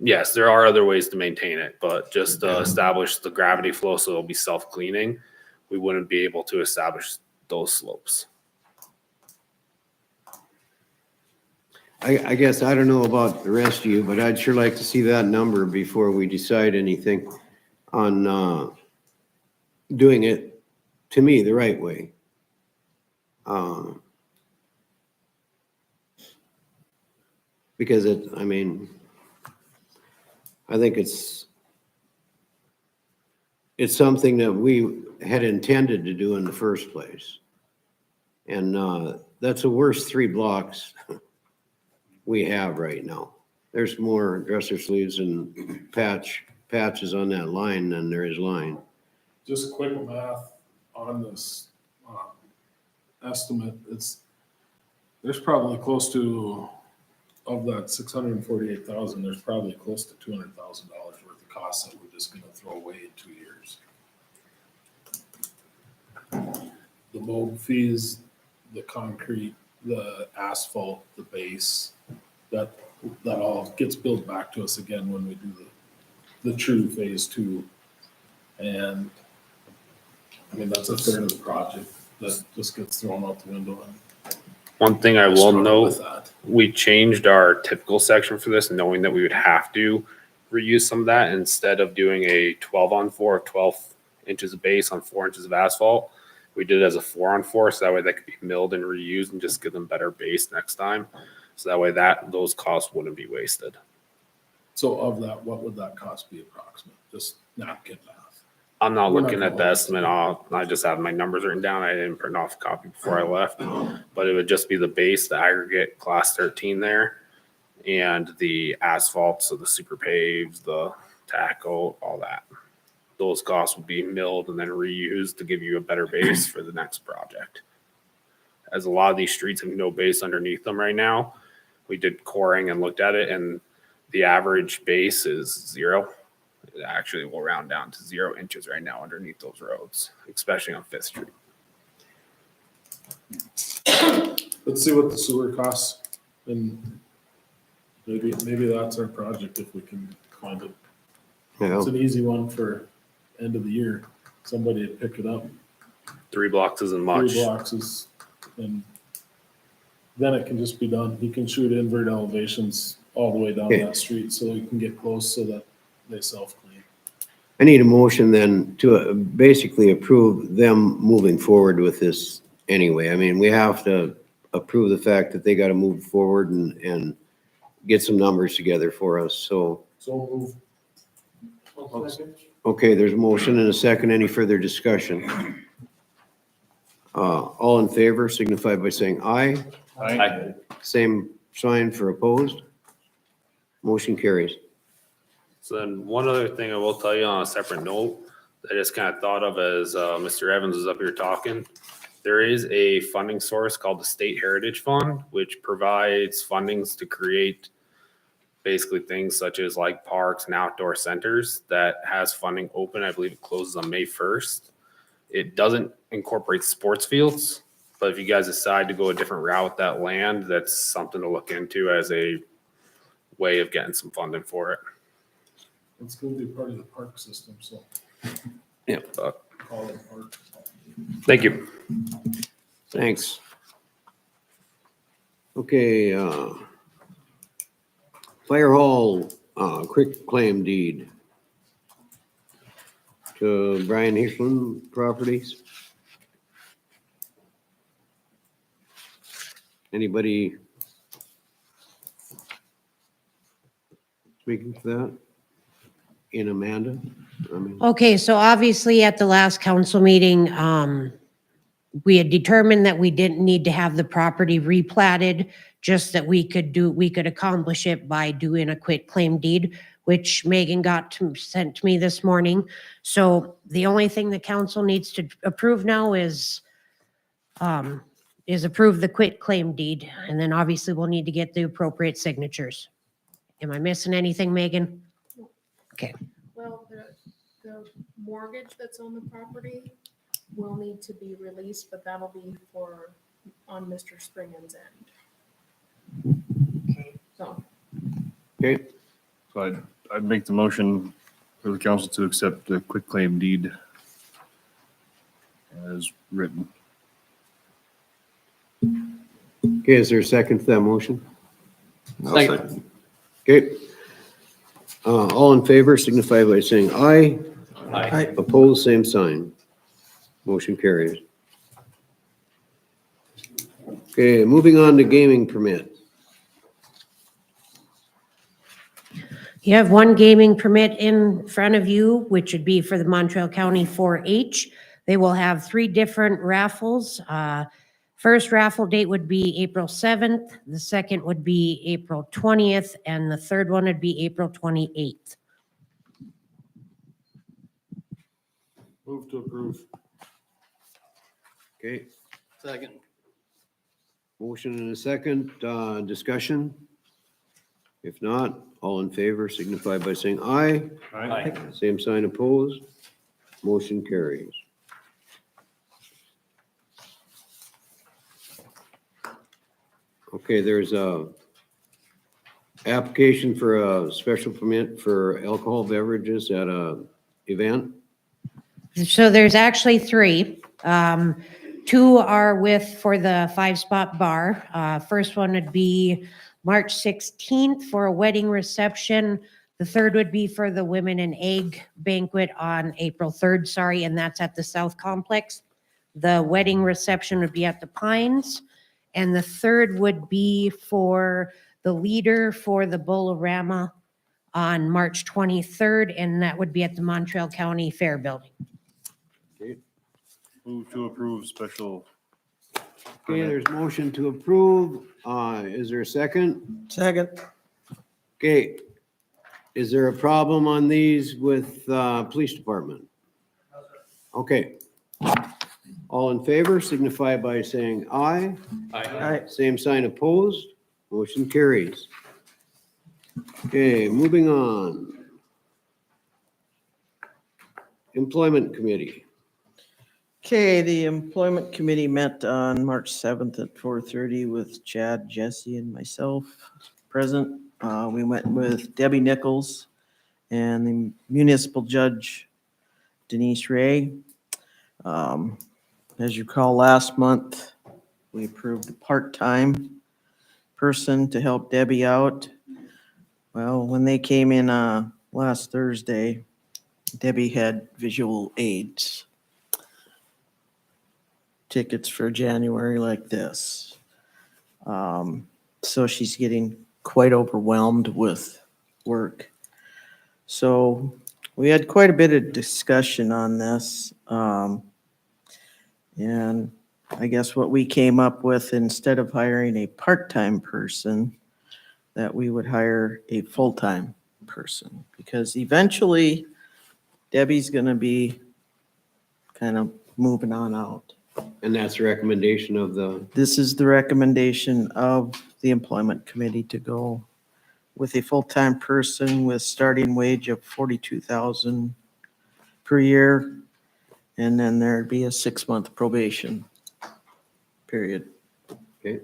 [SPEAKER 14] Yes, there are other ways to maintain it, but just to establish the gravity flow so it'll be self-cleaning, we wouldn't be able to establish those slopes.
[SPEAKER 5] I guess I don't know about the rest of you, but I'd sure like to see that number before we decide anything on doing it, to me, the right way. Because I think it's something that we had intended to do in the first place. And that's the worst 3 blocks we have right now. There's more dresser sleeves and patches on that line than there is line.
[SPEAKER 2] Just quick math on this estimate, there's probably close to, of that 648,000, there's probably close to $200,000 worth of costs that we're just gonna throw away in 2 years. The mold fees, the concrete, the asphalt, the base, that all gets billed back to us again when we do the true phase 2. And I mean, that's a third of the project that just gets thrown out the window. And
[SPEAKER 14] One thing I will
[SPEAKER 2] struggle with
[SPEAKER 14] note,
[SPEAKER 2] that.
[SPEAKER 14] we changed our typical section for this, knowing that we would have to reuse some of that instead of doing a 12-on-4 of 12 inches of base on 4 inches of asphalt. We did it as a 4-on-4, so that way that could be milled and reused and just give them better base next time. So that way those costs wouldn't be wasted.
[SPEAKER 2] So of that, what would that cost be approximate? Just napkin math.
[SPEAKER 14] I'm not
[SPEAKER 2] We're not
[SPEAKER 14] looking
[SPEAKER 2] gonna
[SPEAKER 14] at the
[SPEAKER 2] hold
[SPEAKER 14] estimate. I just have my numbers written down. I didn't print off a copy before I left, but it would just be the base, the aggregate class 13 there, and the asphalt, so the super paves, the tackle, all that. Those costs would be milled and then reused to give you a better base for the next project. As a lot of these streets have no base underneath them right now, we did coring and looked at it, and the average base is 0. It actually will round down to 0 inches right now underneath those roads, especially on 5th Street.
[SPEAKER 2] Let's see what the sewer costs, and maybe that's our project if we can find it.
[SPEAKER 5] Yeah.
[SPEAKER 2] It's an easy one for end of the year. Somebody would pick it up.
[SPEAKER 14] 3 blocks isn't much.
[SPEAKER 2] 3 blocks is, and then it can just be done. You can shoot invert elevations all the way down
[SPEAKER 5] Okay.
[SPEAKER 2] that street so you can get close so that they self-clean.
[SPEAKER 5] I need a motion then to basically approve them moving forward with this anyway. I mean, we have to approve the fact that they gotta move forward and get some numbers together for us, so.
[SPEAKER 2] So move.
[SPEAKER 5] Okay, there's a motion and a second. Any further discussion? All in favor signify by saying aye.
[SPEAKER 14] Aye.
[SPEAKER 5] Same sign for opposed. Motion carries.
[SPEAKER 14] So then one other thing I will tell you on a separate note, that I just kind of thought of as Mr. Evans was up here talking. There is a funding source called the State Heritage Fund, which provides fundings to create basically things such as like parks and outdoor centers that has funding open. I believe it closes on May 1st. It doesn't incorporate sports fields, but if you guys decide to go a different route with that land, that's something to look into as a way of getting some funding for it.
[SPEAKER 2] It's gonna be part of the park system, so
[SPEAKER 14] Yeah.
[SPEAKER 2] call it park.
[SPEAKER 14] Thank you.
[SPEAKER 5] Thanks. Okay, Fire Hall, quick claim deed to Brian Hirschland Properties. Anybody speaking to that? In Amanda? I mean,
[SPEAKER 6] Okay, so obviously at the last council meeting, we had determined that we didn't need to have the property replatted, just that we could accomplish it by doing a quit claim deed, which Megan sent to me this morning. So the only thing the council needs to approve now is approve the quit claim deed, and then obviously we'll need to get the appropriate signatures. Am I missing anything, Megan? Okay.
[SPEAKER 15] Well, the mortgage that's on the property will need to be released, but that'll be on Mr. Springen's end. So,
[SPEAKER 5] okay,
[SPEAKER 13] So I'd make the motion for the council to accept the quitclaim deed as written.
[SPEAKER 5] okay, is there a second to that motion?
[SPEAKER 7] Second.
[SPEAKER 5] Okay. All in favor signify by saying aye.
[SPEAKER 7] Aye.
[SPEAKER 5] Opposed, same sign. Motion carries. Okay, moving on to gaming permit.
[SPEAKER 6] You have one gaming permit in front of you, which would be for the Montreal County 4-H. They will have 3 different raffles. First raffle date would be April 7th, the second would be April 20th, and the third one would be April 28th.
[SPEAKER 2] Move to approve.
[SPEAKER 5] Okay,
[SPEAKER 7] Second.
[SPEAKER 5] motion and a second, discussion? If not, all in favor signify by saying aye.
[SPEAKER 7] Aye.
[SPEAKER 5] Same sign opposed. Motion carries. Okay, there's a application for a special permit for alcohol beverages at a event.
[SPEAKER 6] So there's actually 3. 2 are for the 5-spot bar. First one would be March 16th for a wedding reception. The third would be for the Women and Egg banquet on April 3rd, and that's at the South Complex. The wedding reception would be at the Pines. And the third would be for the leader for the Bolorama on March 23rd, and that would be at the Montreal County Fair Building.
[SPEAKER 13] Move to approve special.
[SPEAKER 5] Okay, there's motion to approve. Is there a second?
[SPEAKER 12] Second.
[SPEAKER 5] Okay. Is there a problem on these with, police department? Okay. All in favor signify by saying aye.
[SPEAKER 7] Aye.
[SPEAKER 5] Same sign opposed. Motion carries. Okay, moving on. Employment Committee.
[SPEAKER 16] Okay, the Employment Committee met on March 7th at 4:30 with Chad, Jesse, and myself present. We went with Debbie Nichols and the municipal judge Denise Ray. As you recall, last month, we approved a part-time person to help Debbie out. Well, when they came in last Thursday, Debbie had visual aids. Tickets for January like this. So she's getting quite overwhelmed with work. So we had quite a bit of discussion on this. And I guess what we came up with, instead of hiring a part-time person, that we would hire a full-time person. Because eventually Debbie's gonna be kind of moving on out.
[SPEAKER 5] And that's the recommendation of the,
[SPEAKER 16] This is the recommendation of the Employment Committee to go with a full-time person with starting wage of $42,000 per year. And then there'd be a 6-month probation period.
[SPEAKER 5] okay,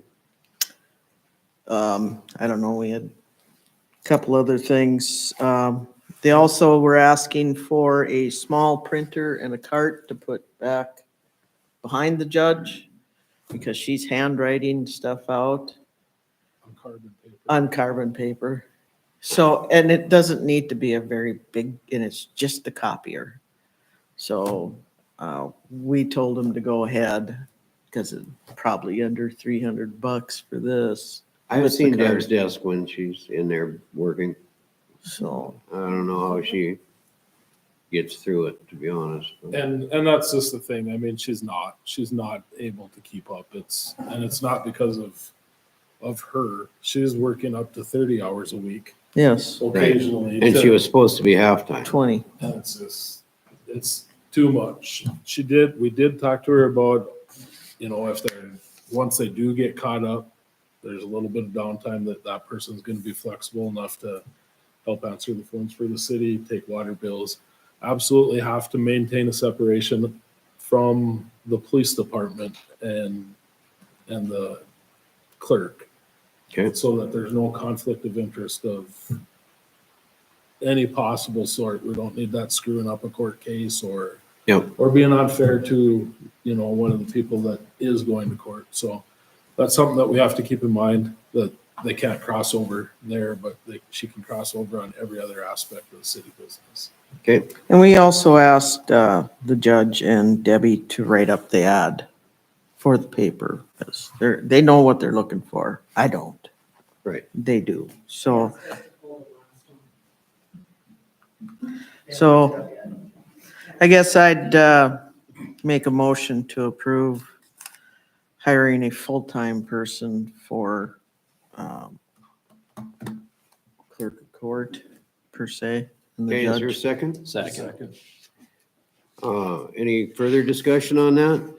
[SPEAKER 16] I don't know, we had a couple other things. They also were asking for a small printer and a cart to put back behind the judge because she's handwriting stuff out
[SPEAKER 2] On carbon paper.
[SPEAKER 16] on carbon paper. So, and it doesn't need to be a very big, and it's just a copier. So we told them to go ahead because it's probably under $300 for this.
[SPEAKER 5] I've
[SPEAKER 16] with the
[SPEAKER 5] seen
[SPEAKER 16] card.
[SPEAKER 5] Deb's desk when she's in there working.
[SPEAKER 16] So,
[SPEAKER 5] I don't know how she gets through it, to be honest.
[SPEAKER 2] And that's just the thing. I mean, she's not able to keep up. It's not because of her. She's working up to 30 hours a week
[SPEAKER 16] yes,
[SPEAKER 2] occasionally.
[SPEAKER 5] And she was supposed to be halftime.
[SPEAKER 16] 20.
[SPEAKER 2] And it's too much. We did talk to her about, if once they do get caught up, there's a little bit of downtime that person's gonna be flexible enough to help answer the phones for the city, take water bills. Absolutely have to maintain a separation from the police department and the clerk.
[SPEAKER 5] Okay.
[SPEAKER 2] So that there's no conflict of interest of any possible sort. We don't need that screwing up a court case or
[SPEAKER 5] Yep.
[SPEAKER 2] or being unfair to, one of the people that is going to court. So that's something that we have to keep in mind, that they can't cross over there, but she can cross over on every other aspect of the city business.
[SPEAKER 5] Okay,
[SPEAKER 16] And we also asked the judge and Debbie to write up the ad for the paper, because they know what they're looking for. I don't.
[SPEAKER 5] right.
[SPEAKER 16] They do. So I guess I'd make a motion to approve hiring a full-time person for clerk of court, per se, and the
[SPEAKER 5] Okay, is there a
[SPEAKER 16] judge.
[SPEAKER 5] second?
[SPEAKER 7] Second.
[SPEAKER 5] Any further discussion on that?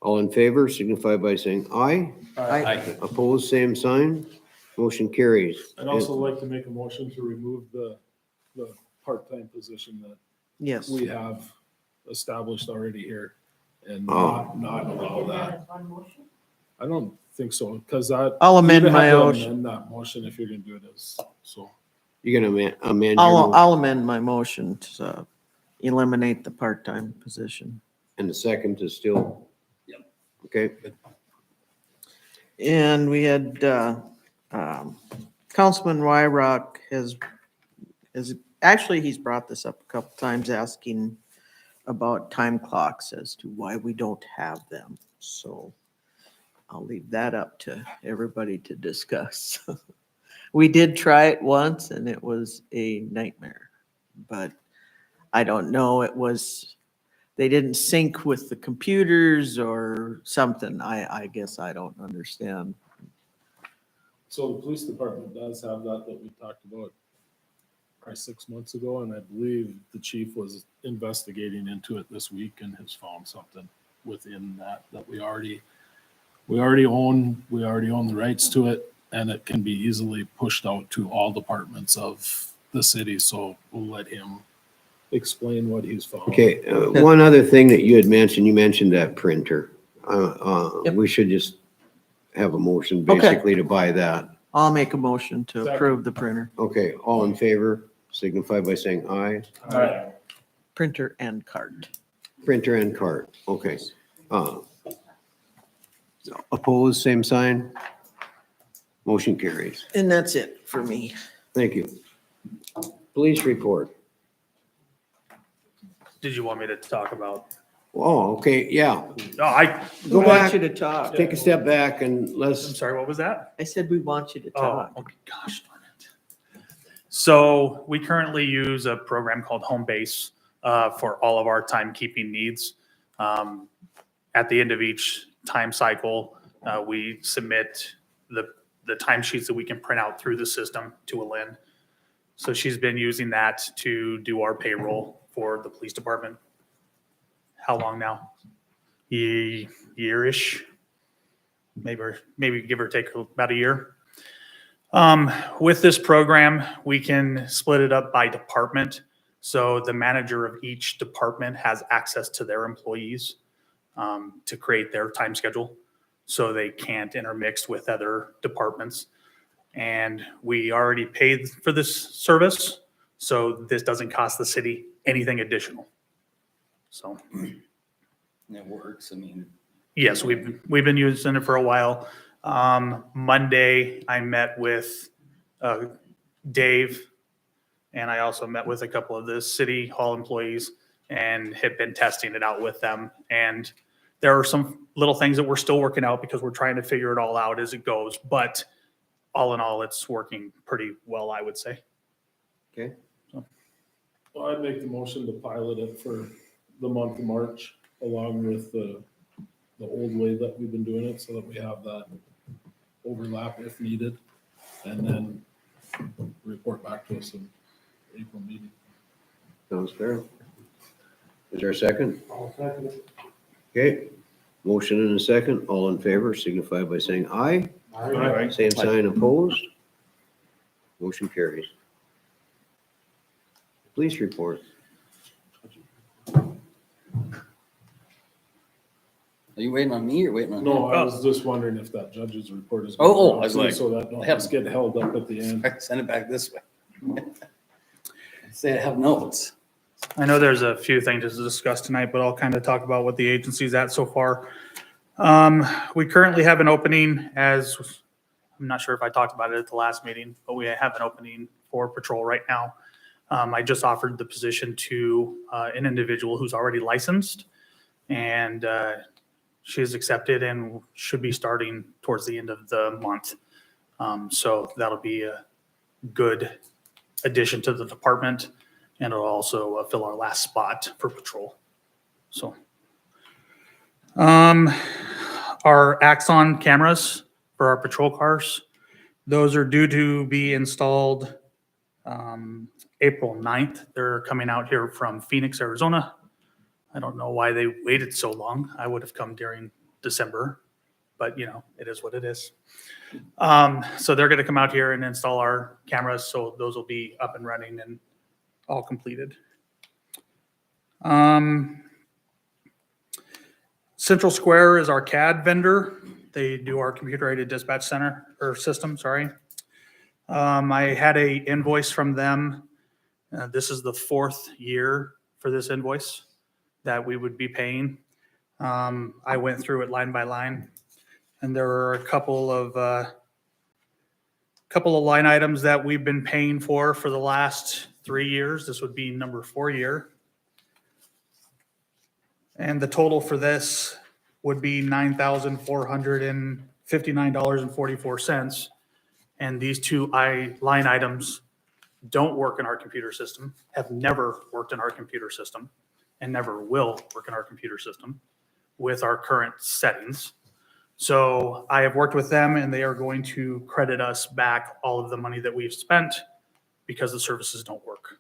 [SPEAKER 5] All in favor signify by saying aye.
[SPEAKER 7] Aye.
[SPEAKER 5] Opposed, same sign. Motion carries.
[SPEAKER 2] I'd also like to make a motion to remove the part-time position that
[SPEAKER 16] Yes.
[SPEAKER 2] we have established already here and
[SPEAKER 5] Oh.
[SPEAKER 2] not allow that. I don't think so, because that.
[SPEAKER 16] I'll amend
[SPEAKER 2] you'd have
[SPEAKER 16] my
[SPEAKER 2] to
[SPEAKER 16] motion.
[SPEAKER 2] amend that motion if you're gonna do it so.
[SPEAKER 5] You're gonna amend your motion,
[SPEAKER 16] I'll amend my motion to eliminate the part-time position.
[SPEAKER 5] and the second is still?
[SPEAKER 7] Yep.
[SPEAKER 5] Okay,
[SPEAKER 16] And we had, Councilman Wyrock actually, he's brought this up a couple times, asking about time clocks as to why we don't have them. So I'll leave that up to everybody to discuss. We did try it once and it was a nightmare, but I don't know, they didn't sync with the computers or something. I guess I don't understand.
[SPEAKER 2] So the police department does have that we talked about probably 6 months ago, and I believe the chief was investigating into it this week and has found something within that we already own the rights to it, and it can be easily pushed out to all departments of the city. So we'll let him explain what he's found.
[SPEAKER 5] okay. One other thing that you mentioned that printer.
[SPEAKER 16] Yep.
[SPEAKER 5] We should just have a motion
[SPEAKER 16] Okay.
[SPEAKER 5] basically to buy that.
[SPEAKER 16] I'll make a motion to approve the printer,
[SPEAKER 5] Okay, all in favor signify by saying aye.
[SPEAKER 2] All right.
[SPEAKER 16] printer and cart.
[SPEAKER 5] Printer and cart, okay. Opposed, same sign. Motion carries.
[SPEAKER 16] And that's it for me.
[SPEAKER 5] Thank you. Police report.
[SPEAKER 14] Did you want me to talk about?
[SPEAKER 5] Oh, okay, yeah.
[SPEAKER 14] No, I,
[SPEAKER 5] Go
[SPEAKER 16] We
[SPEAKER 5] back,
[SPEAKER 16] want you to talk.
[SPEAKER 5] take a step back and
[SPEAKER 14] I'm
[SPEAKER 5] let's,
[SPEAKER 14] sorry, what was that?
[SPEAKER 16] I said we want you to
[SPEAKER 14] Oh,
[SPEAKER 16] talk.
[SPEAKER 14] okay, gosh darn it. So we currently use a program called Homebase for all of our timekeeping needs. At the end of each time cycle, we submit the timesheets that we can print out through the system to Alin. So she's been using that to do our payroll for the police department. How long now? Year-ish, maybe give or take about a year. With this program, we can split it up by department. So the manager of each department has access to their employees to create their time schedule, so they can't intermix with other departments. And we already paid for this service, so this doesn't cost the city anything additional. So.
[SPEAKER 7] It works. I mean,
[SPEAKER 14] Yes, we've been using it for a while. Monday, I met with Dave, and I also met with a couple of the city hall employees and had been testing it out with them. And
[SPEAKER 17] There are some little things that we're still working out because we're trying to figure it all out as it goes, but all in all, it's working pretty well, I would say.
[SPEAKER 5] Okay,
[SPEAKER 2] Well, I'd make the motion to pilot it for the month of March, along with the old way that we've been doing it, so that we have that overlap if needed, and then report back to us in April meeting.
[SPEAKER 5] sounds fair. Is there a second?
[SPEAKER 12] I'll second it.
[SPEAKER 5] Okay, motion and a second. All in favor signify by saying aye.
[SPEAKER 2] Aye.
[SPEAKER 5] Same sign opposed. Motion carries. Police report.
[SPEAKER 7] Are you waiting on me or waiting on?
[SPEAKER 2] No, I was just wondering if that judge's report is.
[SPEAKER 7] Oh, I was like,
[SPEAKER 2] So that
[SPEAKER 7] I
[SPEAKER 2] don't
[SPEAKER 7] have-
[SPEAKER 2] just get held up at the end.
[SPEAKER 7] Send it back this way. Say I have notes.
[SPEAKER 17] I know there's a few things to discuss tonight, but I'll kind of talk about what the agency's at so far. We currently have an opening as, I'm not sure if I talked about it at the last meeting, but we have an opening for patrol right now. I just offered the position to an individual who's already licensed, and she is accepted and should be starting towards the end of the month. So that'll be a good addition to the department, and it'll also fill our last spot for patrol. So our Axon cameras for our patrol cars, those are due to be installed April 9th. They're coming out here from Phoenix, Arizona. I don't know why they waited so long. I would have come during December, but it is what it is. So they're going to come out here and install our cameras. So those will be up and running and all completed. Central Square is our CAD vendor. They do our computer aided dispatch center or system, sorry. I had a invoice from them. This is the 4th year for this invoice that we would be paying. I went through it line by line, and there are a couple of line items that we've been paying for the last 3 years. This would be number 4 year. And the total for this would be $9,459.44. And these two line items don't work in our computer system, have never worked in our computer system, and never will work in our computer system with our current settings. So I have worked with them, and they are going to credit us back all of the money that we've spent because the services don't work.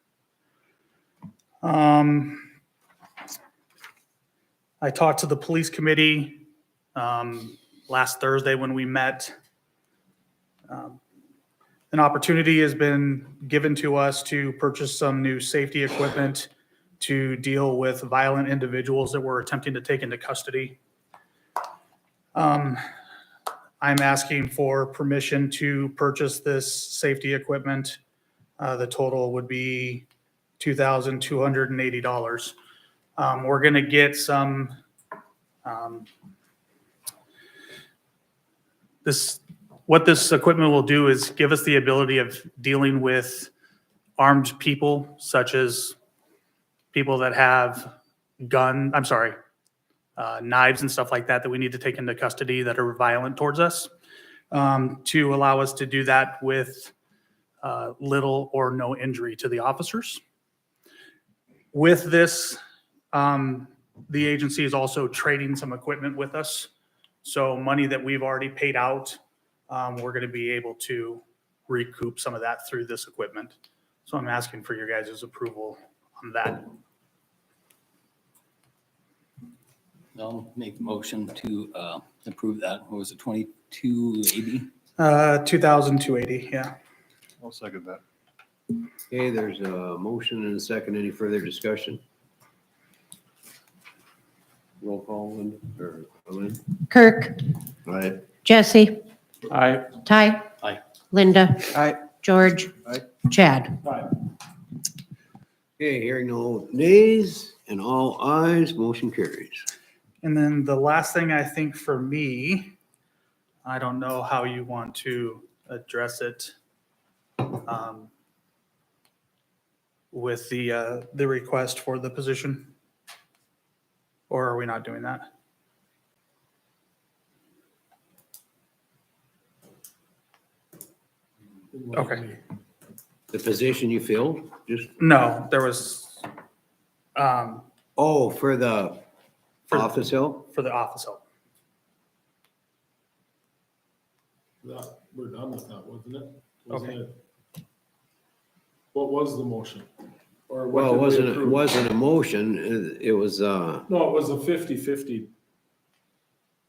[SPEAKER 17] I talked to the police committee last Thursday when we met. An opportunity has been given to us to purchase some new safety equipment to deal with violent individuals that we're attempting to take into custody. I'm asking for permission to purchase this safety equipment. The total would be $2,280. We're going to get some, what this equipment will do is give us the ability of dealing with armed people, such as people that have knives and stuff like that we need to take into custody that are violent towards us, to allow us to do that with little or no injury to the officers. With this, the agency is also trading some equipment with us. So money that we've already paid out, we're going to be able to recoup some of that through this equipment. So I'm asking for your guys' approval on that.
[SPEAKER 7] I'll make the motion to approve that. What was it, 2280?
[SPEAKER 17] 2,280, yeah.
[SPEAKER 13] I'll second that.
[SPEAKER 5] Okay, there's a motion and a second. Any further discussion? Roll call, Linda, or Lynn?
[SPEAKER 6] Kirk,
[SPEAKER 5] Aye.
[SPEAKER 6] Jesse,
[SPEAKER 17] Aye.
[SPEAKER 6] Ty.
[SPEAKER 7] Aye.
[SPEAKER 6] Linda.
[SPEAKER 16] Aye.
[SPEAKER 6] George.
[SPEAKER 5] Aye.
[SPEAKER 6] Chad.
[SPEAKER 5] Okay, hearing no nays and all ayes, motion carries.
[SPEAKER 17] And then the last thing I think for me, I don't know how you want to address it with the request for the position, or are we not doing that? Okay.
[SPEAKER 5] The position you filled, just,
[SPEAKER 17] No, there was,
[SPEAKER 5] oh, for the
[SPEAKER 17] For-
[SPEAKER 5] office help?
[SPEAKER 17] for the office help.
[SPEAKER 2] We're done with that, wasn't it? Wasn't
[SPEAKER 17] Okay.
[SPEAKER 2] it? What was the motion? Or what
[SPEAKER 5] Well,
[SPEAKER 2] did we
[SPEAKER 5] it
[SPEAKER 2] approve?
[SPEAKER 5] wasn't a motion, it was,
[SPEAKER 2] No, it was a 50-50.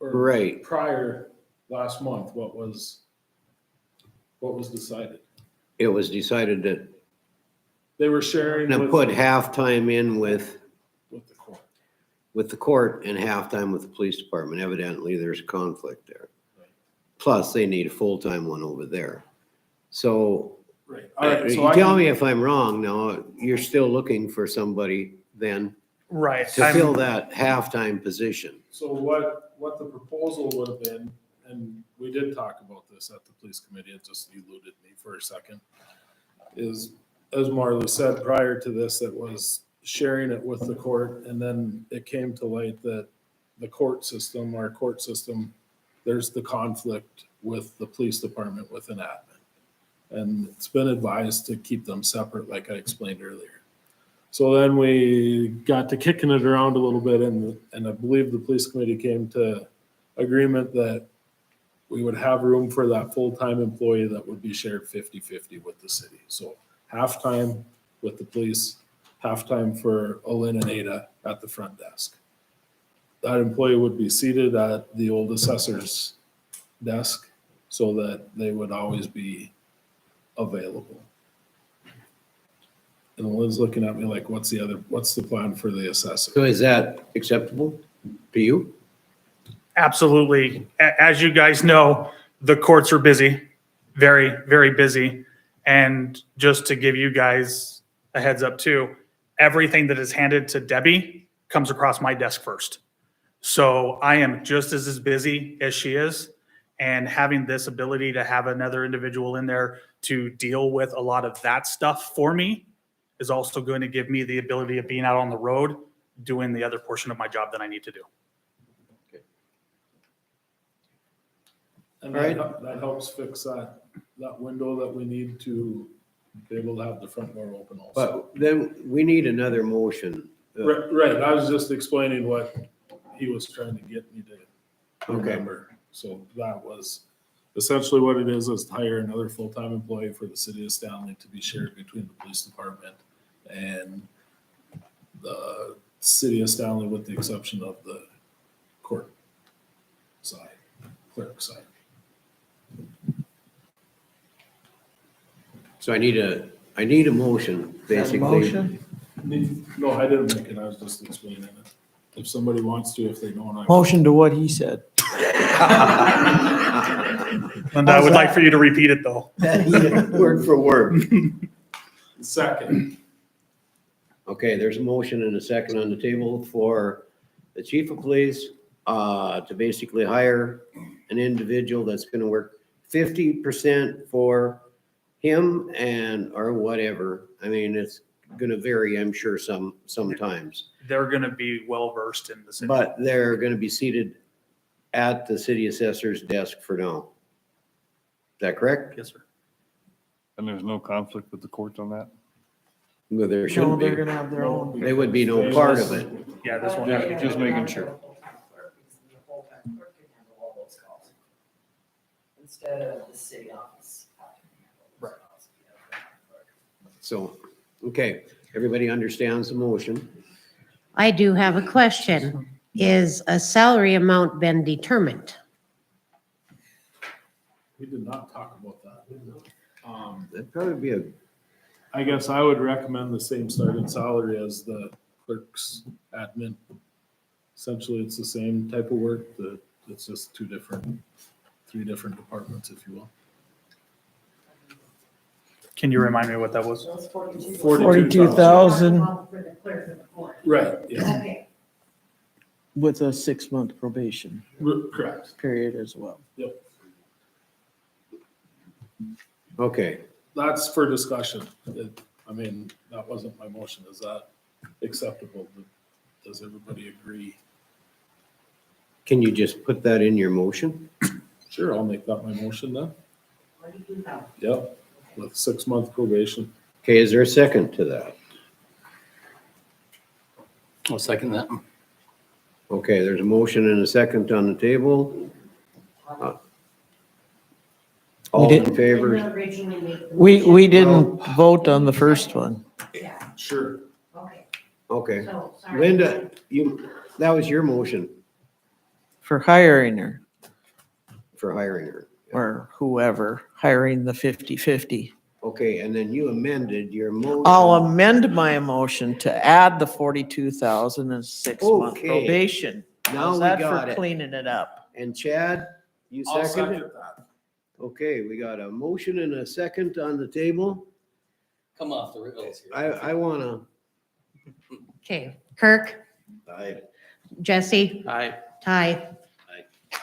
[SPEAKER 2] Or
[SPEAKER 5] Right.
[SPEAKER 2] Prior, last month, what was decided?
[SPEAKER 5] it was decided that
[SPEAKER 2] They were sharing
[SPEAKER 5] to
[SPEAKER 2] with,
[SPEAKER 5] put halftime in with
[SPEAKER 2] with the court.
[SPEAKER 5] the court and halftime with the police department. Evidently, there's a conflict there. Plus, they need a full-time one over there. So,
[SPEAKER 2] Right. All right, so
[SPEAKER 5] you
[SPEAKER 2] I
[SPEAKER 5] tell
[SPEAKER 2] can-
[SPEAKER 5] me if I'm wrong now, you're still looking for somebody then
[SPEAKER 17] Right.
[SPEAKER 5] to fill that halftime position.
[SPEAKER 2] So what the proposal would have been, and we did talk about this at the police committee, it just eluded me for a second, is, as Marley said prior to this, it was sharing it with the court, and then it came to light that the court system, our court system, there's the conflict with the police department with an admin. And it's been advised to keep them separate, like I explained earlier. So then we got to kicking it around a little bit, and I believe the police committee came to agreement that we would have room for that full-time employee that would be shared 50-50 with the city. So half-time with the police, half-time for Olin and Ada at the front desk. That employee would be seated at the old assessor's desk so that they would always be available. And Lynn's looking at me like, what's the plan for the assessor?
[SPEAKER 5] So is that acceptable to you?
[SPEAKER 17] Absolutely. As you guys know, the courts are busy, very, very busy. And just to give you guys a heads up too, everything that is handed to Debbie comes across my desk first. So I am just as busy as she is. And having this ability to have another individual in there to deal with a lot of that stuff for me is also going to give me the ability of being out on the road, doing the other portion of my job that I need to do.
[SPEAKER 2] And
[SPEAKER 5] Right.
[SPEAKER 2] that helps fix that window that we need to be able to have the front door open also.
[SPEAKER 5] But then we need another motion.
[SPEAKER 2] Right, I was just explaining what he was trying to get me to
[SPEAKER 5] Okay.
[SPEAKER 2] remember. So that was essentially what it is to hire another full-time employee for the city of Stanley to be shared between the police department and the city of Stanley, with the exception of the court side, clerk side.
[SPEAKER 5] So I need a motion, basically.
[SPEAKER 16] Motion?
[SPEAKER 2] No, I didn't make it, I was just explaining it. If somebody wants to, if they don't, I.
[SPEAKER 16] Motion to what he said.
[SPEAKER 17] And I would like for you to repeat it though.
[SPEAKER 5] Word for word.
[SPEAKER 2] Second.
[SPEAKER 5] Okay, there's a motion and a second on the table for the chief of police to basically hire an individual that's gonna work 50% for him and, or whatever. I mean, it's gonna vary, I'm sure, sometimes.
[SPEAKER 17] They're going to be well versed in the city.
[SPEAKER 5] But they're gonna be seated at the city assessor's desk for now. Is that correct?
[SPEAKER 17] Yes, sir.
[SPEAKER 13] And there's no conflict with the courts on that?
[SPEAKER 5] Well, there
[SPEAKER 16] No,
[SPEAKER 5] shouldn't
[SPEAKER 16] they're
[SPEAKER 5] be.
[SPEAKER 16] gonna have their own.
[SPEAKER 5] They would be no part of it.
[SPEAKER 17] Yeah, this one.
[SPEAKER 13] Yeah, just making sure.
[SPEAKER 11] Instead of the city office.
[SPEAKER 5] So, okay, everybody understands the motion.
[SPEAKER 6] I do have a question. Is a salary amount been determined?
[SPEAKER 2] We did not talk about that.
[SPEAKER 5] That'd probably be a,
[SPEAKER 2] I guess I would recommend the same starting salary as the clerk's admin. Essentially, it's the same type of work, it's just three different departments, if you will.
[SPEAKER 17] Can you remind me what that was?
[SPEAKER 16] 42,000
[SPEAKER 11] For the clerk of the court.
[SPEAKER 2] Right, yeah,
[SPEAKER 11] Okay.
[SPEAKER 16] with a 6-month probation
[SPEAKER 2] correct.
[SPEAKER 16] period as well.
[SPEAKER 2] Yep,
[SPEAKER 5] okay.
[SPEAKER 2] that's for discussion. I mean, that wasn't my motion. Is that acceptable? Does everybody agree?
[SPEAKER 5] Can you just put that in your motion?
[SPEAKER 2] Sure, I'll make that my motion then.
[SPEAKER 11] What do you do now?
[SPEAKER 2] Yep. with 6-month probation.
[SPEAKER 5] Okay, is there a second to that?
[SPEAKER 7] I'll second that.
[SPEAKER 5] Okay, there's a motion and a second on the table. All in favor?
[SPEAKER 16] We didn't vote on the first one.
[SPEAKER 2] Sure.
[SPEAKER 5] Okay. Linda, that was your motion
[SPEAKER 16] For hiring her
[SPEAKER 5] for hiring her.
[SPEAKER 16] or whoever, hiring the 50/50.
[SPEAKER 5] Okay, and then you amended your motion.
[SPEAKER 16] I'll amend my motion to add the 42,000 and 6-month
[SPEAKER 5] Okay.
[SPEAKER 16] probation.
[SPEAKER 5] Now
[SPEAKER 16] How's
[SPEAKER 5] we
[SPEAKER 16] that
[SPEAKER 5] got
[SPEAKER 16] for
[SPEAKER 5] it.
[SPEAKER 16] cleaning it up?
[SPEAKER 5] And Chad, you
[SPEAKER 2] I'll
[SPEAKER 5] seconded?
[SPEAKER 2] second that.
[SPEAKER 5] Okay, we got a motion and a second on the table.
[SPEAKER 7] Come off the rails here.
[SPEAKER 5] I wanna,
[SPEAKER 6] Okay, Kirk,
[SPEAKER 5] I,
[SPEAKER 6] Jesse,
[SPEAKER 16] Aye.
[SPEAKER 6] Ty,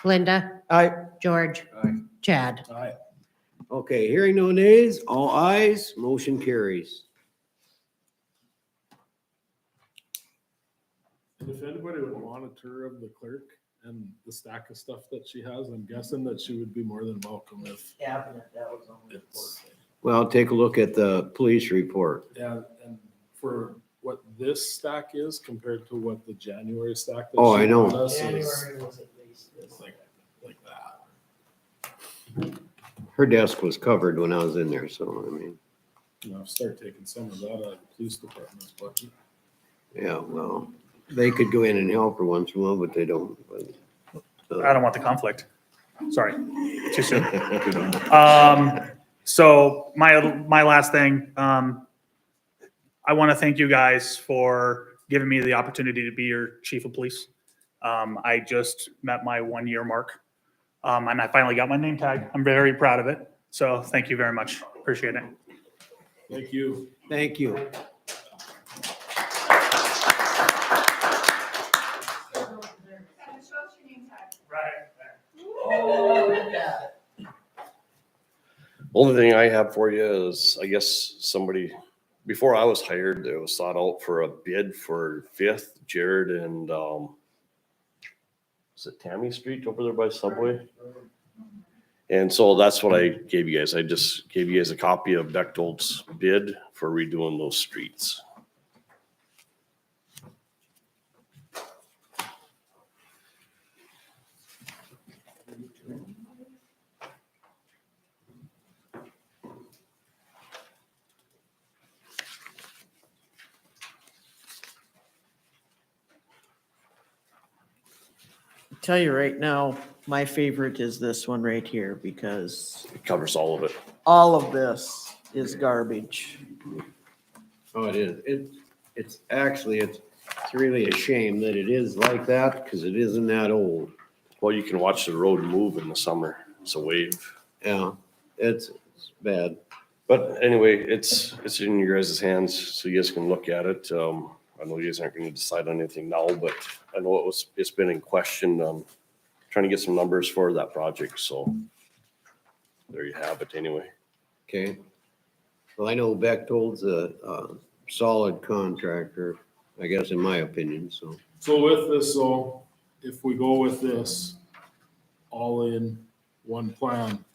[SPEAKER 6] Linda,
[SPEAKER 16] Aye.
[SPEAKER 6] George, Chad.
[SPEAKER 2] Aye.
[SPEAKER 5] okay, hearing no nays, all ayes, motion carries.
[SPEAKER 2] And if anybody would want a tour of the clerk and the stack of stuff that she has, I'm guessing that she would be more than welcome if
[SPEAKER 16] Cabinet, that was only
[SPEAKER 2] it's,
[SPEAKER 5] Well, take a look at the police report.
[SPEAKER 2] yeah, and for what this stack is compared to what the January stack. that
[SPEAKER 5] Oh,
[SPEAKER 2] she
[SPEAKER 5] I know.
[SPEAKER 2] brought us is
[SPEAKER 16] was at least this.
[SPEAKER 2] like that.
[SPEAKER 5] Her desk was covered when I was in there, so I mean,
[SPEAKER 2] You know, start taking some of that out of the police department's budget.
[SPEAKER 5] yeah, well, they could go in and help her once in a while, but they don't.
[SPEAKER 17] I don't want the conflict. Sorry, too soon. So my last thing, I want to thank you guys for giving me the opportunity to be your chief of police. I just met my 1-year mark, and I finally got my name tag. I'm very proud of it. So thank you very much. Appreciate it.
[SPEAKER 2] Thank you.
[SPEAKER 5] Thank you.
[SPEAKER 1] Only thing I have for you is, I guess somebody, before I was hired, it was sought out for a bid for Fifth, Jared and, is it Tammy Street over there by Subway? And so that's what I gave you guys. I just gave you guys a copy of Bechtold's bid for redoing those streets.
[SPEAKER 16] Tell you right now, my favorite is this one right here because
[SPEAKER 1] It covers all of it.
[SPEAKER 16] all of this is garbage.
[SPEAKER 5] Oh, it is. It's actually, it's really a shame that it is like that because it isn't that old.
[SPEAKER 1] Well, you can watch the road move in the summer. It's a wave.
[SPEAKER 5] Yeah, it's bad.
[SPEAKER 1] But anyway, it's in your guys' hands, so you guys can look at it. I know you guys aren't gonna decide on anything now, but I know it's been in question, trying to get some numbers for that project, so there you have it anyway.
[SPEAKER 5] Okay. Well, I know Bechtold's a solid contractor, I guess, in my opinion, so.
[SPEAKER 2] So with this, so if we go with this, all in one plan,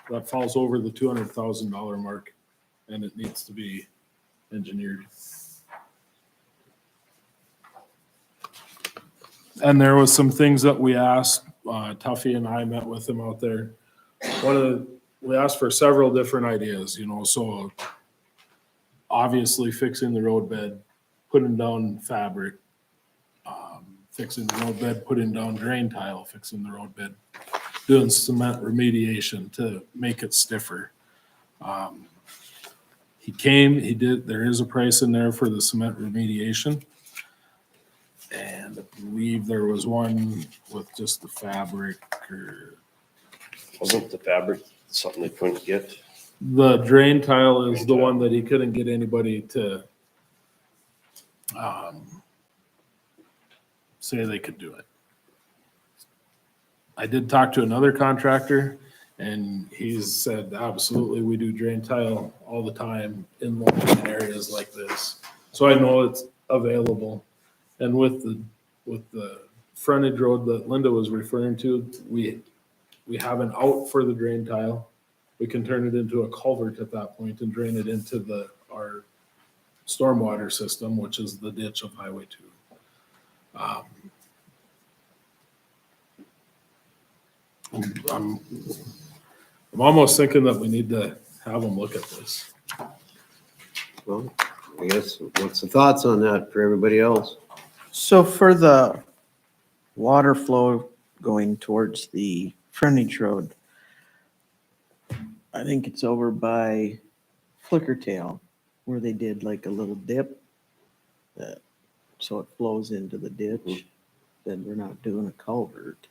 [SPEAKER 2] that falls over the $200,000 mark and it needs to be engineered. And there was some things that we asked, Tuffy and I met with him out there. We asked for several different ideas, you know, so obviously fixing the road bed, putting down fabric, fixing the road bed, putting down drain tile, fixing the road bed, doing cement remediation to make it stiffer. He did, there is a price in there for the cement remediation. And I believe there was one with just the fabric or.
[SPEAKER 1] Wasn't the fabric something they couldn't get?
[SPEAKER 2] The drain tile is the one that he couldn't get anybody to say they could do it. I did talk to another contractor and he's said, absolutely, we do drain tile all the time in low-lying areas like this. So I know it's available. And with the frontage road that Linda was referring to, we have an out for the drain tile. we can turn it into a culvert at that point and drain it into our stormwater system, which is the ditch of Highway 2. I'm almost thinking that we need to have them look at this.
[SPEAKER 5] Well, I guess, what's the thoughts on that for everybody else?
[SPEAKER 16] So for the water flow going towards the frontage road, I think it's over by Flickertail where they did like a little dip. So it flows into the ditch. Then we're not doing a culvert.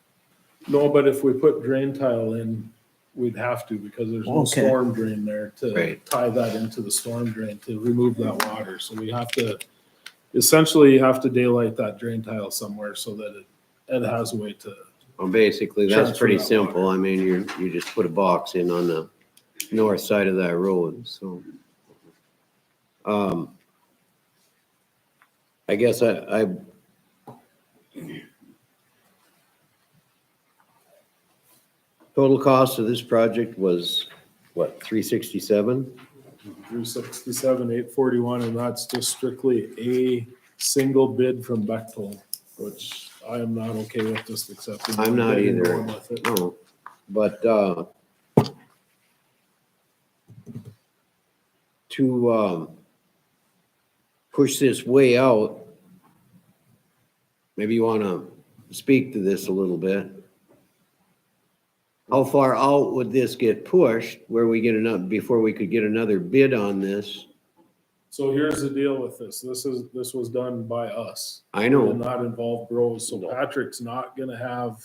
[SPEAKER 2] No, but if we put drain tile in, we'd have to because there's no
[SPEAKER 16] Okay.
[SPEAKER 2] storm drain there to
[SPEAKER 5] Right.
[SPEAKER 2] tie that into the storm drain to remove that water. So we have to, essentially you have to daylight that drain tile somewhere so that it has a way to.
[SPEAKER 5] Well, basically, that's
[SPEAKER 2] Transfer
[SPEAKER 5] pretty
[SPEAKER 2] that
[SPEAKER 5] simple. I mean, you just put a box in on the north side of that road, so. I guess I total cost of this project was, what, 367?
[SPEAKER 2] 367, 841, and that's just strictly a single bid from Bechtold, which I am not okay with just accepting.
[SPEAKER 5] I'm not
[SPEAKER 2] and
[SPEAKER 5] either,
[SPEAKER 2] going with it.
[SPEAKER 5] no, but, to, push this way out, maybe you wanna speak to this a little bit. How far out would this get pushed where we get enough, before we could get another bid on this?
[SPEAKER 2] So here's the deal with this. This was done by us.
[SPEAKER 5] I
[SPEAKER 2] It
[SPEAKER 5] know,
[SPEAKER 2] did not involve Bros, so Patrick's not gonna have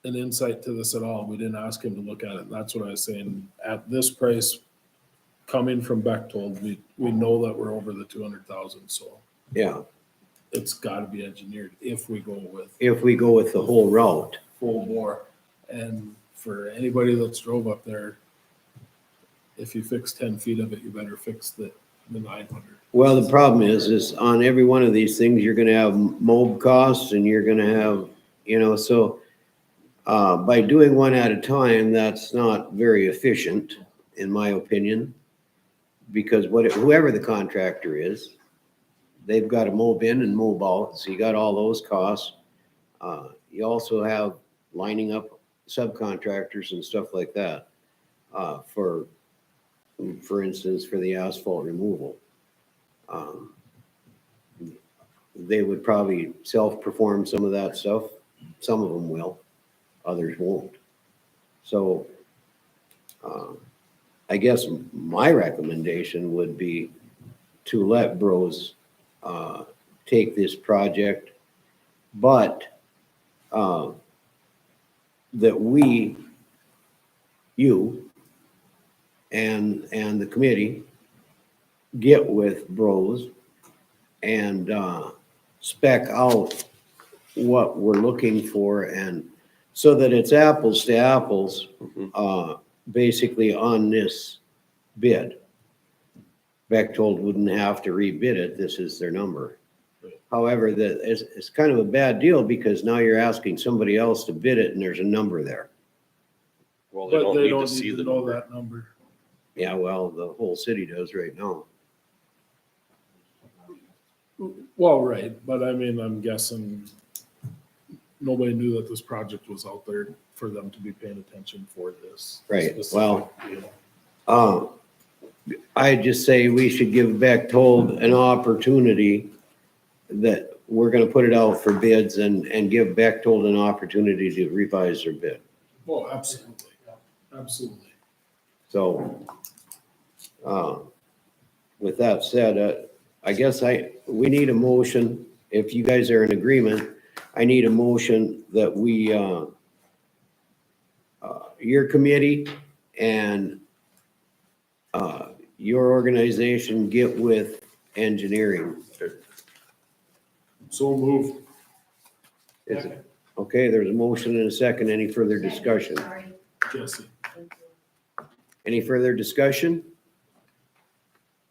[SPEAKER 2] an insight to this at all. We didn't ask him to look at it. That's what I was saying. At this price, coming from Bechtold, we know that we're over the 200,000, so
[SPEAKER 5] yeah,
[SPEAKER 2] it's gotta be engineered if we go with
[SPEAKER 5] if we go with the whole route.
[SPEAKER 2] full bore. And for anybody that's drove up there, if you fix 10 feet of it, you better fix the 900.
[SPEAKER 5] Well, the problem is on every one of these things, you're gonna have mob costs and you're gonna have, so by doing one at a time, that's not very efficient, in my opinion. Because whoever the contractor is, they've got to mob in and mob out, so you got all those costs. You also have lining up subcontractors and stuff like that, for instance, for the asphalt removal. They would probably self-perform some of that stuff. Some of them will, others won't. So, I guess my recommendation would be to let Bros take this project, but that you and the committee get with Bros and spec out what we're looking for, and so that it's apples to apples, basically on this bid. Bechtold wouldn't have to rebid it, this is their number. However, it's kind of a bad deal because now you're asking somebody else to bid it and there's a number there.
[SPEAKER 2] But they don't need to know that number.
[SPEAKER 5] Yeah, well, the whole city does right now.
[SPEAKER 2] Well, right, but I mean, I'm guessing nobody knew that this project was out there for them to be paying attention for this.
[SPEAKER 5] Right,
[SPEAKER 2] specific
[SPEAKER 5] well,
[SPEAKER 2] deal.
[SPEAKER 5] I just say we should give Bechtold an opportunity that we're gonna put it out for bids and give Bechtold an opportunity to revise their bid.
[SPEAKER 2] Oh, absolutely, absolutely.
[SPEAKER 5] So, with that said, I guess we need a motion. If you guys are in agreement, I need a motion that we, your committee and, your organization get with engineering.
[SPEAKER 2] So move.
[SPEAKER 5] Is it- Okay, there's a motion and a second. Any further discussion?
[SPEAKER 2] Jesse.
[SPEAKER 5] Any further discussion?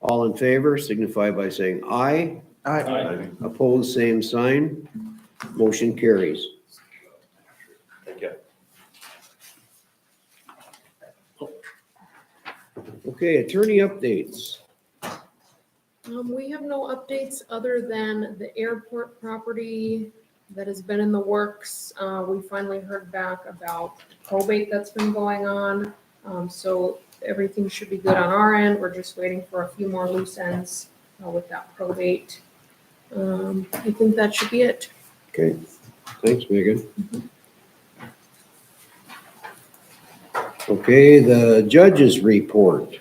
[SPEAKER 5] All in favor signify by saying aye.
[SPEAKER 2] Aye.
[SPEAKER 5] Opposed, same sign. Motion carries.
[SPEAKER 1] Thank you.
[SPEAKER 5] Okay, attorney updates.
[SPEAKER 15] We have no updates other than the airport property that has been in the works. We finally heard back about probate that's been going on. So everything should be good on our end. We're just waiting for a few more loose ends with that probate. I think that should be it.
[SPEAKER 5] Okay, thanks, Megan. Okay, the judge's report.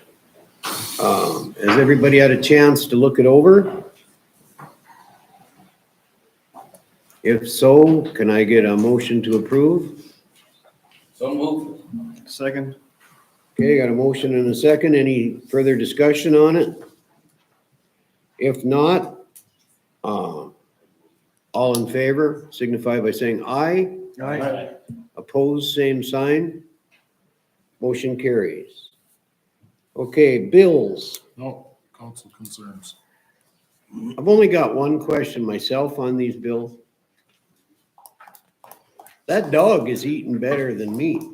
[SPEAKER 5] Has everybody had a chance to look it over? If so, can I get a motion to approve?
[SPEAKER 7] So moved.
[SPEAKER 13] Second.
[SPEAKER 5] Okay, got a motion and a second. Any further discussion on it? If not, all in favor signify by saying aye.
[SPEAKER 12] Aye.
[SPEAKER 5] Opposed, same sign. Motion carries. Okay, bills.
[SPEAKER 2] No, council concerns.
[SPEAKER 5] I've only got one question myself on these bills. That dog is eating better than me.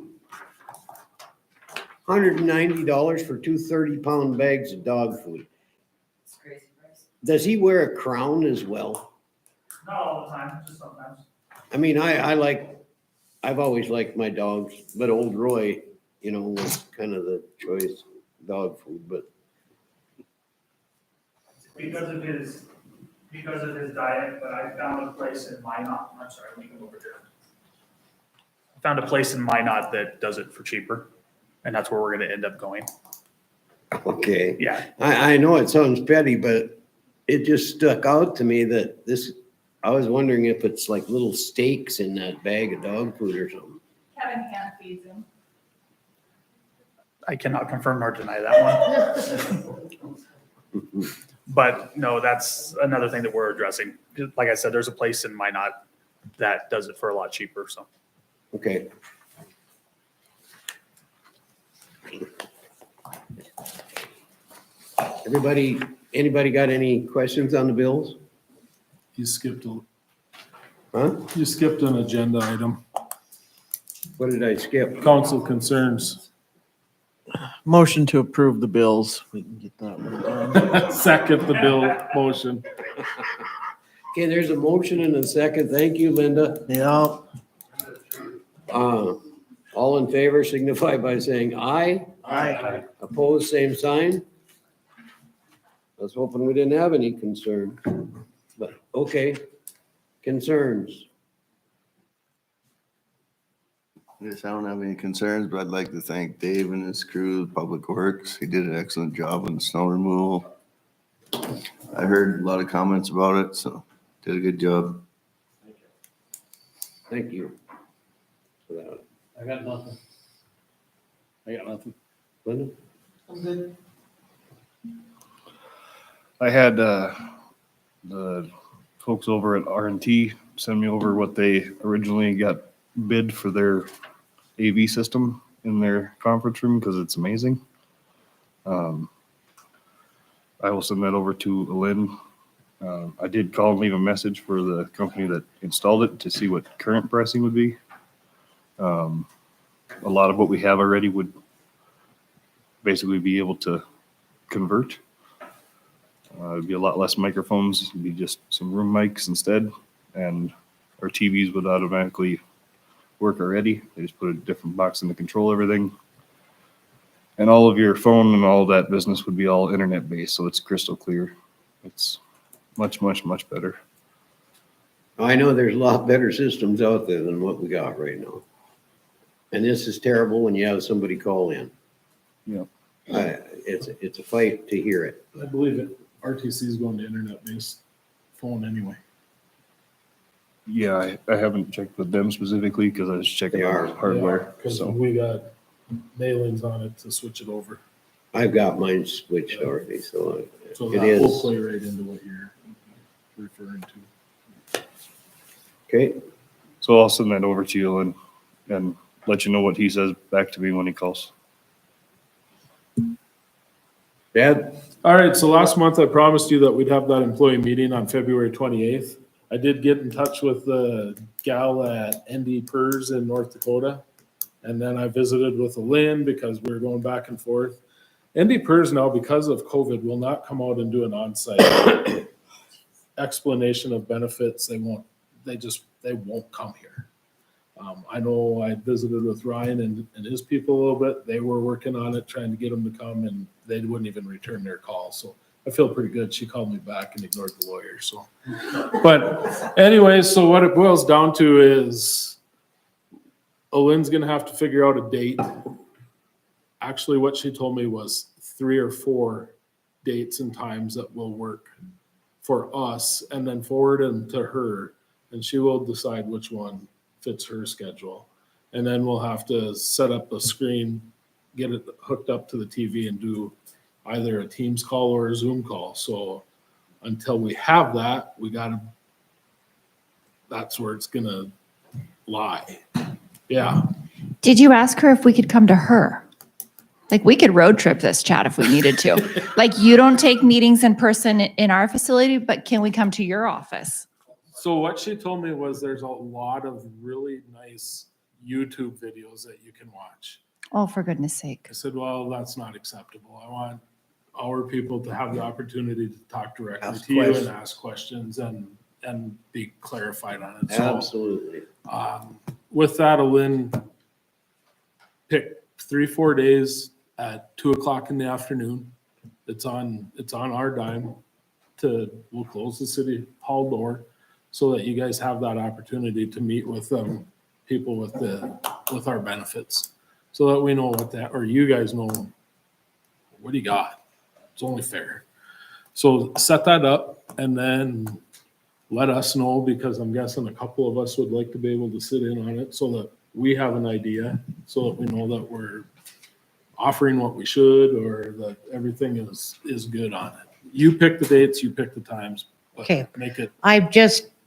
[SPEAKER 5] $190 for two 30-pound bags of dog food. Does he wear a crown as well?
[SPEAKER 17] Not all the time, just sometimes.
[SPEAKER 5] I mean, I've always liked my dogs, but old Roy, was kind of the choice dog food, but
[SPEAKER 17] Because of his diet, but I found a place in Minot, I'm sorry, let me go over here. I found a place in Minot that does it for cheaper, and that's where we're gonna end up going.
[SPEAKER 5] okay.
[SPEAKER 17] Yeah,
[SPEAKER 5] I know it sounds petty, but it just stuck out to me that I was wondering if it's like little steaks in that bag of dog food or something.
[SPEAKER 11] Kevin hand feeds him.
[SPEAKER 17] I cannot confirm nor deny that one. But no, that's another thing that we're addressing. Like I said, there's a place in Minot that does it for a lot cheaper, so.
[SPEAKER 5] Okay. Anybody got any questions on the bills?
[SPEAKER 2] You skipped
[SPEAKER 5] Huh?
[SPEAKER 2] an agenda item.
[SPEAKER 5] What did I skip?
[SPEAKER 2] Council concerns.
[SPEAKER 16] Motion to approve the bills. We can get that one done.
[SPEAKER 2] Second the bill motion.
[SPEAKER 5] Okay, there's a motion and a second. Thank you, Linda.
[SPEAKER 16] Yeah.
[SPEAKER 5] All in favor signify by saying aye.
[SPEAKER 16] Aye.
[SPEAKER 5] Opposed, same sign. I was hoping we didn't have any concern, but okay. Concerns.
[SPEAKER 18] Yes, I don't have any concerns, but I'd like to thank Dave and his crew, Public Works. He did an excellent job on the snow removal. I heard a lot of comments about it, so did a good job.
[SPEAKER 5] Thank you for that.
[SPEAKER 7] I got nothing.
[SPEAKER 5] Linda?
[SPEAKER 11] I'm good.
[SPEAKER 13] I had the folks over at R&T send me over what they originally got bid for their AV system in their conference room because it's amazing. I will send that over to Lynn. I did call and leave a message for the company that installed it to see what current pricing would be. A lot of what we have already would basically be able to convert. It'd be a lot less microphones, it'd be just some room mics instead, and our TVs would automatically work already. They just put a different box in to control everything. And all of your phone and all that business would be all internet based, so it's crystal clear. It's much, much, much better.
[SPEAKER 5] I know there's a lot better systems out there than what we got right now. And this is terrible when you have somebody call in.
[SPEAKER 13] Yeah.
[SPEAKER 5] It's a fight to hear it.
[SPEAKER 2] I believe it. RTC is going to internet-based phone anyway.
[SPEAKER 13] Yeah, I haven't checked with them specifically because I was checking
[SPEAKER 5] They are.
[SPEAKER 13] our hardware.
[SPEAKER 2] Because
[SPEAKER 13] So
[SPEAKER 2] we got mailings on it to switch it over.
[SPEAKER 5] I've got mine switched already, so
[SPEAKER 2] So
[SPEAKER 5] it
[SPEAKER 2] that will
[SPEAKER 5] is.
[SPEAKER 2] play right into what you're referring to.
[SPEAKER 5] Okay,
[SPEAKER 13] so I'll send that over to you and let you know what he says back to me when he calls.
[SPEAKER 5] Dad?
[SPEAKER 2] All right, so last month I promised you that we'd have that employee meeting on February 28th. I did get in touch with the gal at ND PERS in North Dakota. And then I visited with Lynn because we were going back and forth. ND PERS now, because of COVID, will not come out and do an on-site explanation of benefits. They won't come here. I know I visited with Ryan and his people a little bit. They were working on it, trying to get them to come, and they wouldn't even return their call. So I feel pretty good. She called me back and ignored the lawyer, so. But anyways, so what it boils down to is Lynn's gonna have to figure out a date. Actually, what she told me was 3 or 4 dates and times that will work for us, and then forward them to her, and she will decide which one fits her schedule. And then we'll have to set up a screen, get it hooked up to the TV and do either a Teams call or a Zoom call. So until we have that, that's where it's gonna lie. Yeah.
[SPEAKER 4] Did you ask her if we could come to her? Like, we could road trip this chat if we needed to. Like, you don't take meetings in person in our facility, but can we come to your office?
[SPEAKER 2] So what she told me was there's a lot of really nice YouTube videos that you can watch.
[SPEAKER 4] Oh, for goodness sake.
[SPEAKER 2] I said, well, that's not acceptable. I want our people to have the opportunity to talk directly
[SPEAKER 5] Ask
[SPEAKER 2] to you and
[SPEAKER 5] questions.
[SPEAKER 2] ask questions and be clarified on it. So,
[SPEAKER 5] Absolutely.
[SPEAKER 2] with that, Lynn picked 3-4 days at 2:00 in the afternoon. It's on our dime we'll close the city hall door so that you guys have that opportunity to meet with people with our benefits. So that we know or you guys know, what do you got? It's only fair. So set that up and then let us know, because I'm guessing a couple of us would like to be able to sit in on it so that we have an idea, so that we know that we're offering what we should, or that everything is good on it. You pick the dates, you pick the times, but
[SPEAKER 6] Okay.
[SPEAKER 2] make it.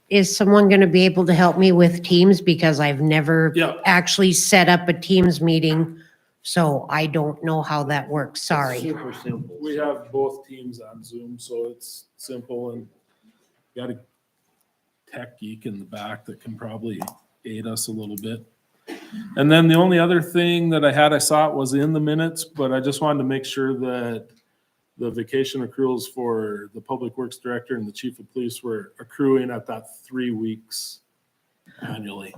[SPEAKER 6] Is someone going to be able to help me with Teams? Because I've never
[SPEAKER 2] Yeah.
[SPEAKER 6] actually set up a Teams meeting, so I don't know how that works. Sorry.
[SPEAKER 5] Super simple.
[SPEAKER 2] We have both teams on Zoom, so it's simple, and got a tech geek in the back that can probably aid us a little bit. And then the only other thing that I saw it was in the minutes, but I just wanted to make sure that the vacation accruals for the Public Works Director and the Chief of Police were accruing at that 3 weeks annually.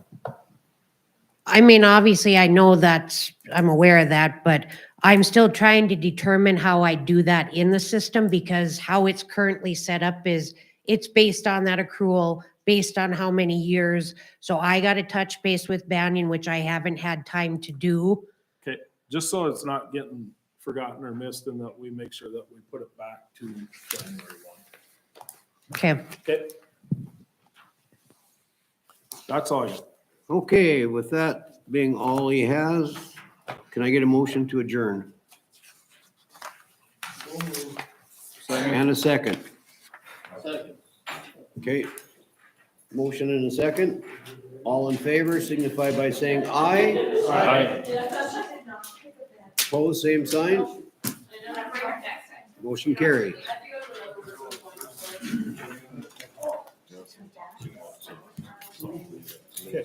[SPEAKER 6] I mean, obviously, I know that, I'm aware of that, but I'm still trying to determine how I do that in the system, because how it's currently set up is it's based on that accrual, based on how many years. So I got to touch base with Banyan, which I haven't had time to do.
[SPEAKER 2] Okay, just so it's not getting forgotten or missed, and that we make sure that we put it back to January 1.
[SPEAKER 6] Okay.
[SPEAKER 2] Okay. That's all.
[SPEAKER 5] Okay, with that being all he has, can I get a motion to adjourn? And a second. Okay. Motion and a second. All in favor signify by saying aye.
[SPEAKER 2] Aye.
[SPEAKER 5] Opposed, same sign. Motion carried.
[SPEAKER 2] Okay.